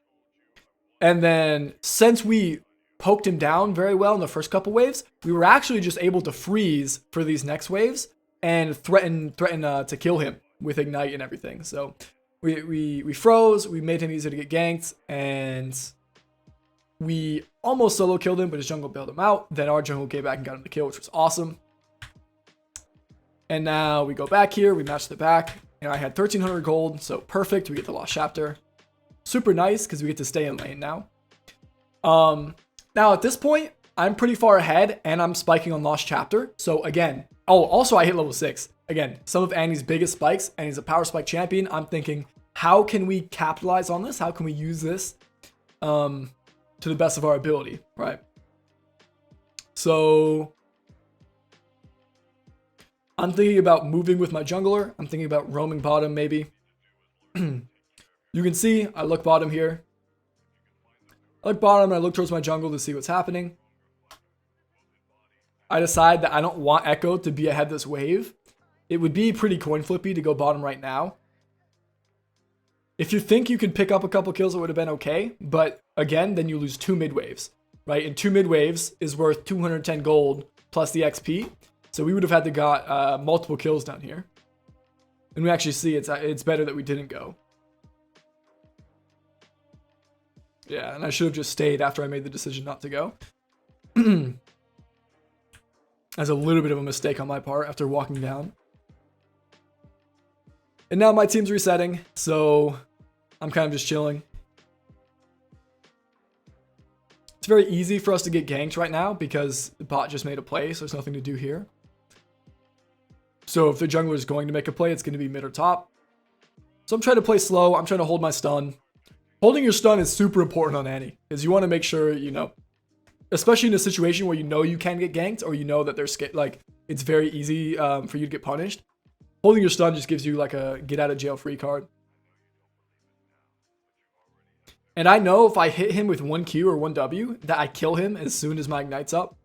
then since we poked him down very well in the first couple waves, we were actually just able to freeze for these next waves and threaten to kill him with Ignite and everything. So we froze, we made him easier to get ganked, and we almost solo killed him, but his jungle bailed him out. Then our jungle came back and got him the kill, which was awesome. And now we go back here, we match the back, and I had 1300 gold, so perfect. We get the Lost Chapter. Super nice, because we get to stay in lane now. Now at this point, I'm pretty far ahead, and I'm spiking on Lost Chapter. So again, also I hit level 6. Again, some of Annie's biggest spikes, and he's a power spike champion. I'm thinking, how can we capitalize on this? How can we use this to the best of our ability, right? So I'm thinking about moving with my jungler. I'm thinking about roaming bottom maybe. You can see I look bottom here. I look bottom and I look towards my jungle to see what's happening. I decide that I don't want Echo to be ahead this wave. It would be pretty coin flippy to go bottom right now. If you think you can pick up a couple kills, it would have been okay. But again, then you lose 2 mid waves, right? And 2 mid waves is worth 210 gold plus the XP. So we would have had to got multiple kills down here. And we actually see it's better that we didn't go. Yeah, and I should have just stayed after I made the decision not to go. That's a little bit of a mistake on my part after walking down. And now my team's resetting, so I'm kind of just chilling. It's very easy for us to get ganked right now because the bot just made a play, so there's nothing to do here. So if the jungler is going to make a play, it's going to be mid or top. So I'm trying to play slow. I'm trying to hold my stun. Holding your stun is super important on Annie, because you want to make sure, you know, especially in a situation where you know you can get ganked or you know that they're like it's very easy for you to get punished. Holding your stun just gives you like a get out of jail free card. And I know if I hit him with 1 Q or 1 W that I kill him as soon as my Ignite's up.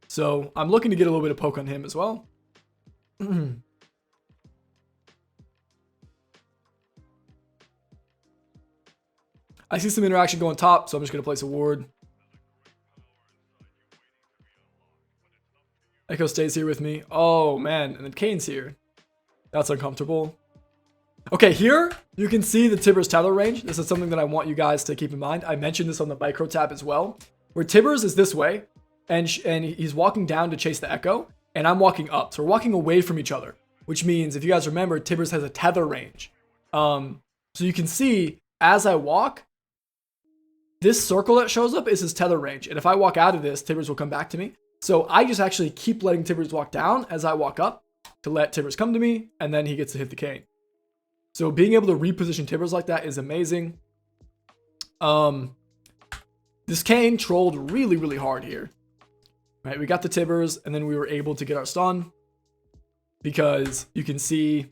So I'm looking to get a little bit of poke on him as well. I see some interaction going top, so I'm just going to place a ward. Echo stays here with me. Oh, man. And then Kane's here. That's uncomfortable. Okay, here you can see the Tibbers tether range. This is something that I want you guys to keep in mind. I mentioned this on the micro tab as well, where Tibbers is this way. and he's walking down to chase the Echo, and I'm walking up. So we're walking away from each other, which means if you guys remember, Tibbers has a tether range. So you can see as I walk, this circle that shows up is his tether range. And if I walk out of this, Tibbers will come back to me. So I just actually keep letting Tibbers walk down as I walk up to let Tibbers come to me, and then he gets to hit the cane. So being able to reposition Tibbers like that is amazing. This cane trolled really, really hard here. Right, we got the Tibbers, and then we were able to get our stun. Because you can see,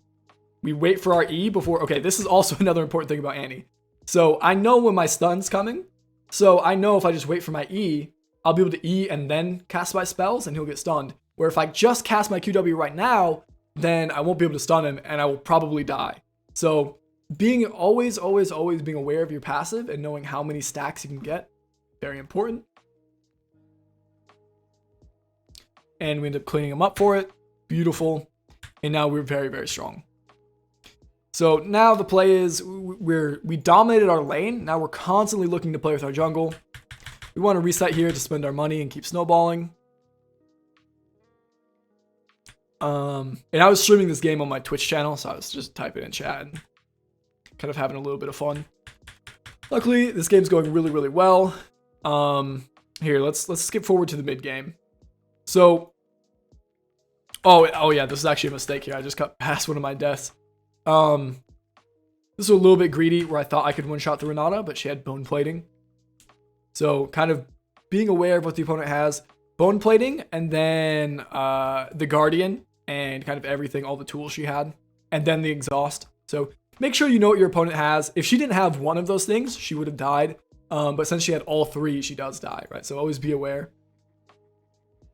we wait for our E before... Okay, this is also another important thing about Annie. So I know when my stun's coming. So I know if I just wait for my E, I'll be able to E and then cast my spells, and he'll get stunned. Where if I just cast my QW right now, then I won't be able to stun him, and I will probably die. So being always being aware of your passive and knowing how many stacks you can get, very important. And we end up cleaning him up for it. Beautiful. And now we're very, very strong. So now the play is we dominated our lane. Now we're constantly looking to play with our jungle. We want to reset here to spend our money and keep snowballing. And I was streaming this game on my Twitch channel, so I was just typing in chat and kind of having a little bit of fun. Luckily, this game's going really, really well. Here, let's skip forward to the mid game. So, oh yeah, this is actually a mistake here. I just cut past one of my deaths. This was a little bit greedy where I thought I could one-shot the Renata, but she had bone plating. So kind of being aware of what the opponent has. Bone plating, and then the Guardian, and kind of everything, all the tools she had. And then the exhaust. So make sure you know what your opponent has. If she didn't have one of those things, she would have died. But since she had all three, she does die, right? So always be aware.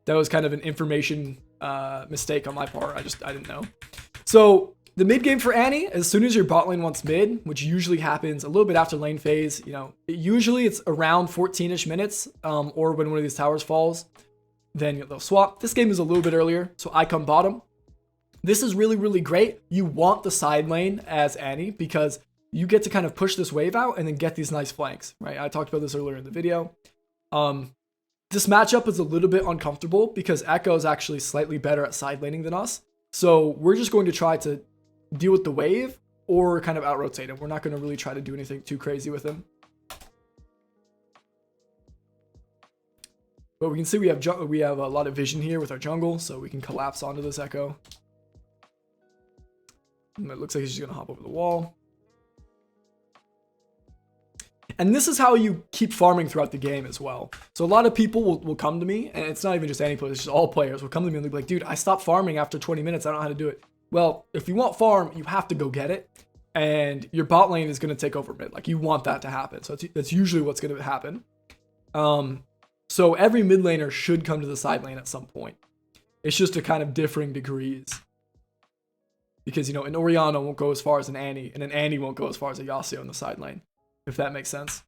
That was kind of an information mistake on my part. I didn't know. So the mid game for Annie, as soon as your bot lane wants mid, which usually happens a little bit after lane phase, you know, usually it's around 14-ish minutes, or when one of these towers falls, then they'll swap. This game is a little bit earlier, so I come bottom. This is really, really great. You want the side lane as Annie because you get to kind of push this wave out and then get these nice flanks, right? I talked about this earlier in the video. This matchup is a little bit uncomfortable because Echo is actually slightly better at side laning than us. So we're just going to try to deal with the wave or kind of out-rotate him. We're not going to really try to do anything too crazy with him. But we can see we have a lot of vision here with our jungle, so we can collapse onto this Echo. And it looks like he's just going to hop over the wall. And this is how you keep farming throughout the game as well. So a lot of people will come to me, and it's not even just any players, it's just all players will come to me and they'll be like, dude, I stopped farming after 20 minutes. I don't know how to do it. Well, if you want farm, you have to go get it. And your bot lane is going to take over mid. Like, you want that to happen. So that's usually what's going to happen. So every mid laner should come to the side lane at some point. It's just a kind of differing degrees. Because, you know, an Orianna won't go as far as an Annie, and an Annie won't go as far as a Yasuo in the side lane. If that makes sense.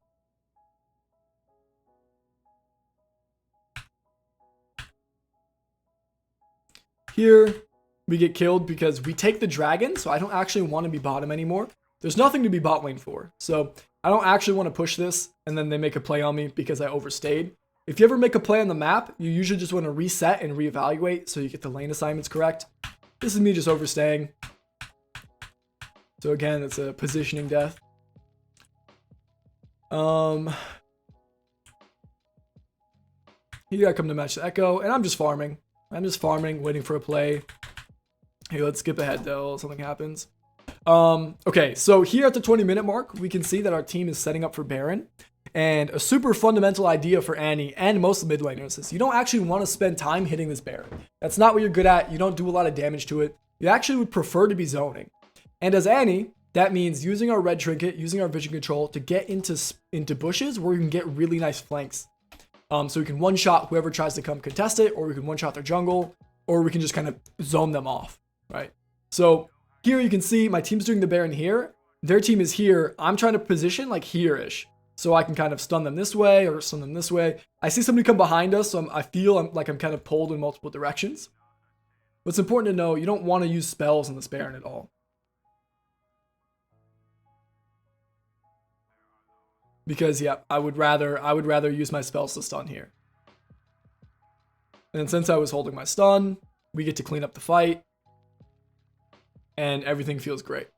Here, we get killed because we take the dragon, so I don't actually want to be bottom anymore. There's nothing to be bot lane for. So I don't actually want to push this, and then they make a play on me because I overstayed. If you ever make a play on the map, you usually just want to reset and reevaluate so you get the lane assignments correct. This is me just overstaying. So again, it's a positioning death. Here I come to match the Echo, and I'm just farming. I'm just farming, waiting for a play. Hey, let's skip ahead though, something happens. Okay, so here at the 20-minute mark, we can see that our team is setting up for Baron. And a super fundamental idea for Annie and most mid laners is you don't actually want to spend time hitting this Baron. That's not what you're good at. You don't do a lot of damage to it. You actually would prefer to be zoning. And as Annie, that means using our red trinket, using our vision control to get into bushes where we can get really nice flanks. So we can one-shot whoever tries to come contest it, or we can one-shot their jungle, or we can just kind of zone them off, right? So here you can see my team's doing the Baron here. Their team is here. I'm trying to position like here-ish. So I can kind of stun them this way or stun them this way. I see somebody come behind us, so I feel like I'm kind of pulled in multiple directions. What's important to know, you don't want to use spells on this Baron at all. Because yeah, I would rather use my spells to stun here. And then since I was holding my stun, we get to clean up the fight. And everything feels great.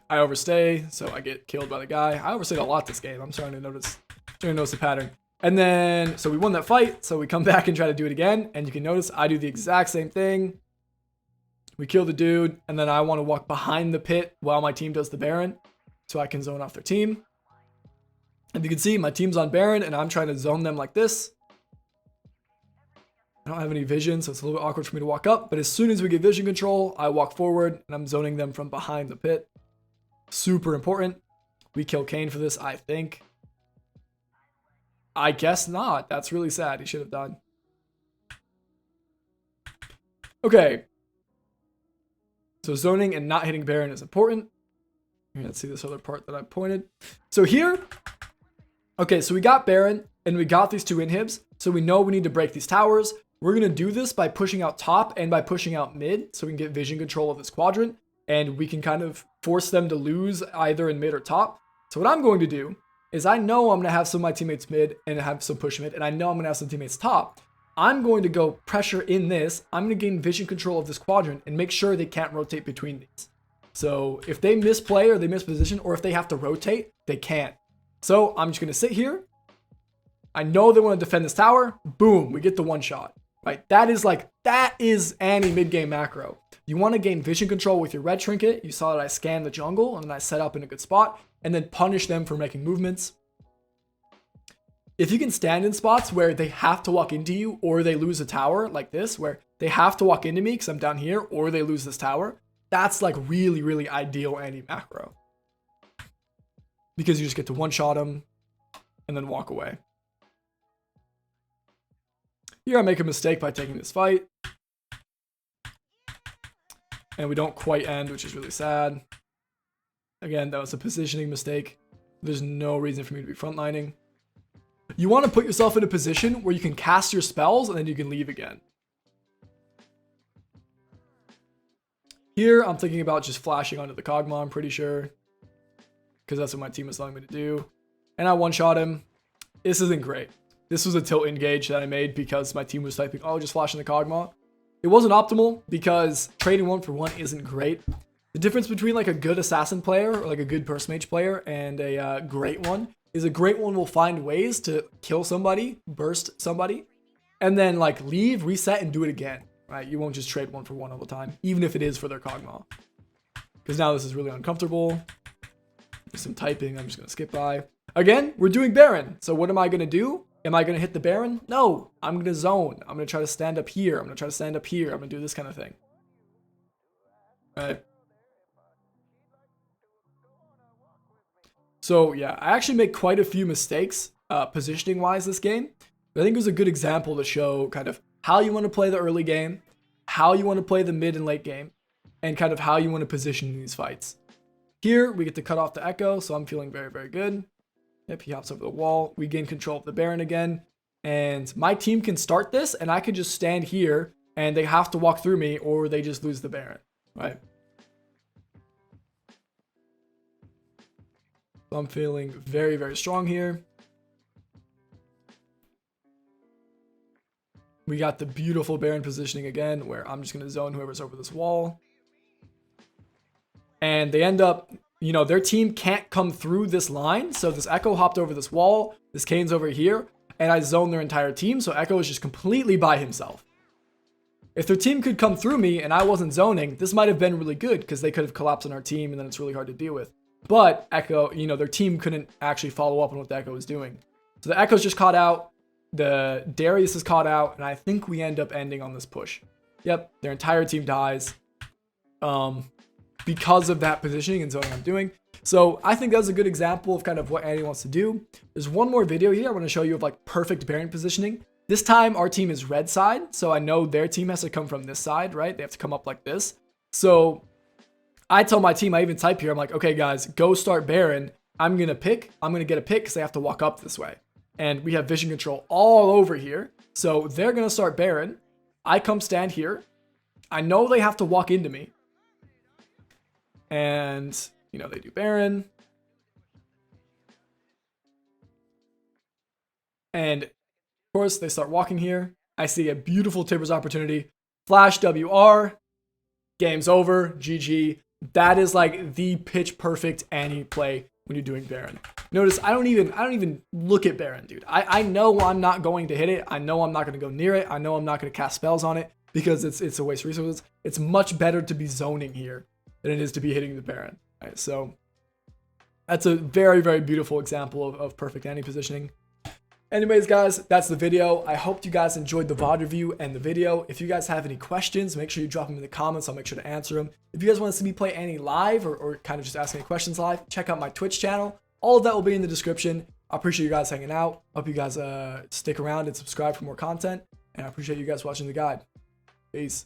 I overstay, so I get killed by the guy. I overstayed a lot this game. I'm starting to notice the pattern. And then, so we won that fight. So we come back and try to do it again. And you can notice I do the exact same thing. We kill the dude. And then I want to walk behind the pit while my team does the Baron. So I can zone off their team. And you can see my team's on Baron and I'm trying to zone them like this. I don't have any vision, so it's a little bit awkward for me to walk up. But as soon as we get vision control, I walk forward and I'm zoning them from behind the pit. Super important. We kill Kane for this, I think. I guess not. That's really sad. He should have done. Okay. So zoning and not hitting Baron is important. Let's see this other part that I pointed. So here, okay, so we got Baron and we got these two inhibs. So we know we need to break these towers. We're going to do this by pushing out top and by pushing out mid. So we can get vision control of this quadrant. And we can kind of force them to lose either in mid or top. So what I'm going to do is I know I'm going to have some of my teammates mid and have some push mid. And I know I'm going to have some teammates top. I'm going to go pressure in this. I'm going to gain vision control of this quadrant and make sure they can't rotate between these. So if they misplay or they miss position or if they have to rotate, they can't. So I'm just going to sit here. I know they want to defend this tower. Boom, we get the one shot. Right? That is any mid-game macro. You want to gain vision control with your red trinket. You saw that I scanned the jungle and then I set up in a good spot and then punish them for making movements. If you can stand in spots where they have to walk into you or they lose a tower like this, where they have to walk into me because I'm down here or they lose this tower, that's like really, really ideal anti-macro. Because you just get to one-shot them and then walk away. Here I make a mistake by taking this fight. And we don't quite end, which is really sad. Again, that was a positioning mistake. There's no reason for me to be frontlining. You want to put yourself in a position where you can cast your spells and then you can leave again. Here, I'm thinking about just flashing onto the Kog'Maw, I'm pretty sure. Because that's what my team was telling me to do. And I one-shot him. This isn't great. This was a tilt engage that I made because my team was typing, oh, just flashing the Kog'Maw. It wasn't optimal because trading 1-for-1 isn't great. The difference between like a good assassin player or like a good burst mage player and a great one is a great one will find ways to kill somebody, burst somebody, and then like leave, reset, and do it again. Right? You won't just trade 1-for-1 all the time, even if it is for their Kog'Maw. Because now this is really uncomfortable. There's some typing I'm just going to skip by. Again, we're doing Baron. So what am I going to do? Am I going to hit the Baron? No, I'm going to zone. I'm going to try to stand up here. I'm going to try to stand up here. I'm going to do this kind of thing. All right. So yeah, I actually make quite a few mistakes positioning wise this game. But I think it was a good example to show kind of how you want to play the early game, how you want to play the mid and late game, and kind of how you want to position in these fights. Here, we get to cut off the Echo, so I'm feeling very, very good. Yep, he hops over the wall. We gain control of the Baron again. And my team can start this, and I could just stand here, and they have to walk through me, or they just lose the Baron, right? So I'm feeling very, very strong here. We got the beautiful Baron positioning again, where I'm just going to zone whoever's over this wall. And they end up, you know, their team can't come through this line. So this Echo hopped over this wall. This Kane's over here. And I zoned their entire team. So Echo is just completely by himself. If their team could come through me and I wasn't zoning, this might have been really good because they could have collapsed on our team and then it's really hard to deal with. But Echo, you know, their team couldn't actually follow up on what the Echo was doing. So the Echo's just caught out. The Darius is caught out. And I think we end up ending on this push. Yep, their entire team dies. Because of that positioning and zoning I'm doing. So I think that's a good example of kind of what Andy wants to do. There's one more video here I want to show you of like perfect Baron positioning. This time our team is red side. So I know their team has to come from this side, right? They have to come up like this. So I tell my team, I even type here, I'm like, okay guys, go start Baron. I'm going to get a pick because they have to walk up this way. And we have vision control all over here. So they're going to start Baron. I come stand here. I know they have to walk into me. And, you know, they do Baron. And course, they start walking here. I see a beautiful Tibbers opportunity. Flash WR. Game's over. GG. That is like the pitch perfect Annie play when you're doing Baron. Notice I don't even look at Baron, dude. I know I'm not going to hit it. I know I'm not going to go near it. I know I'm not going to cast spells on it because it's a waste of resources. It's much better to be zoning here than it is to be hitting the Baron. Right? So that's a very, very beautiful example of perfect Annie positioning. Anyways, guys, that's the video. I hope you guys enjoyed the VOD review and the video. If you guys have any questions, make sure you drop them in the comments. I'll make sure to answer them. If you guys want to see me play Annie live or kind of just ask any questions live, check out my Twitch channel. All of that will be in the description. I appreciate you guys hanging out. Hope you guys stick around and subscribe for more content. And I appreciate you guys watching the guide. Peace.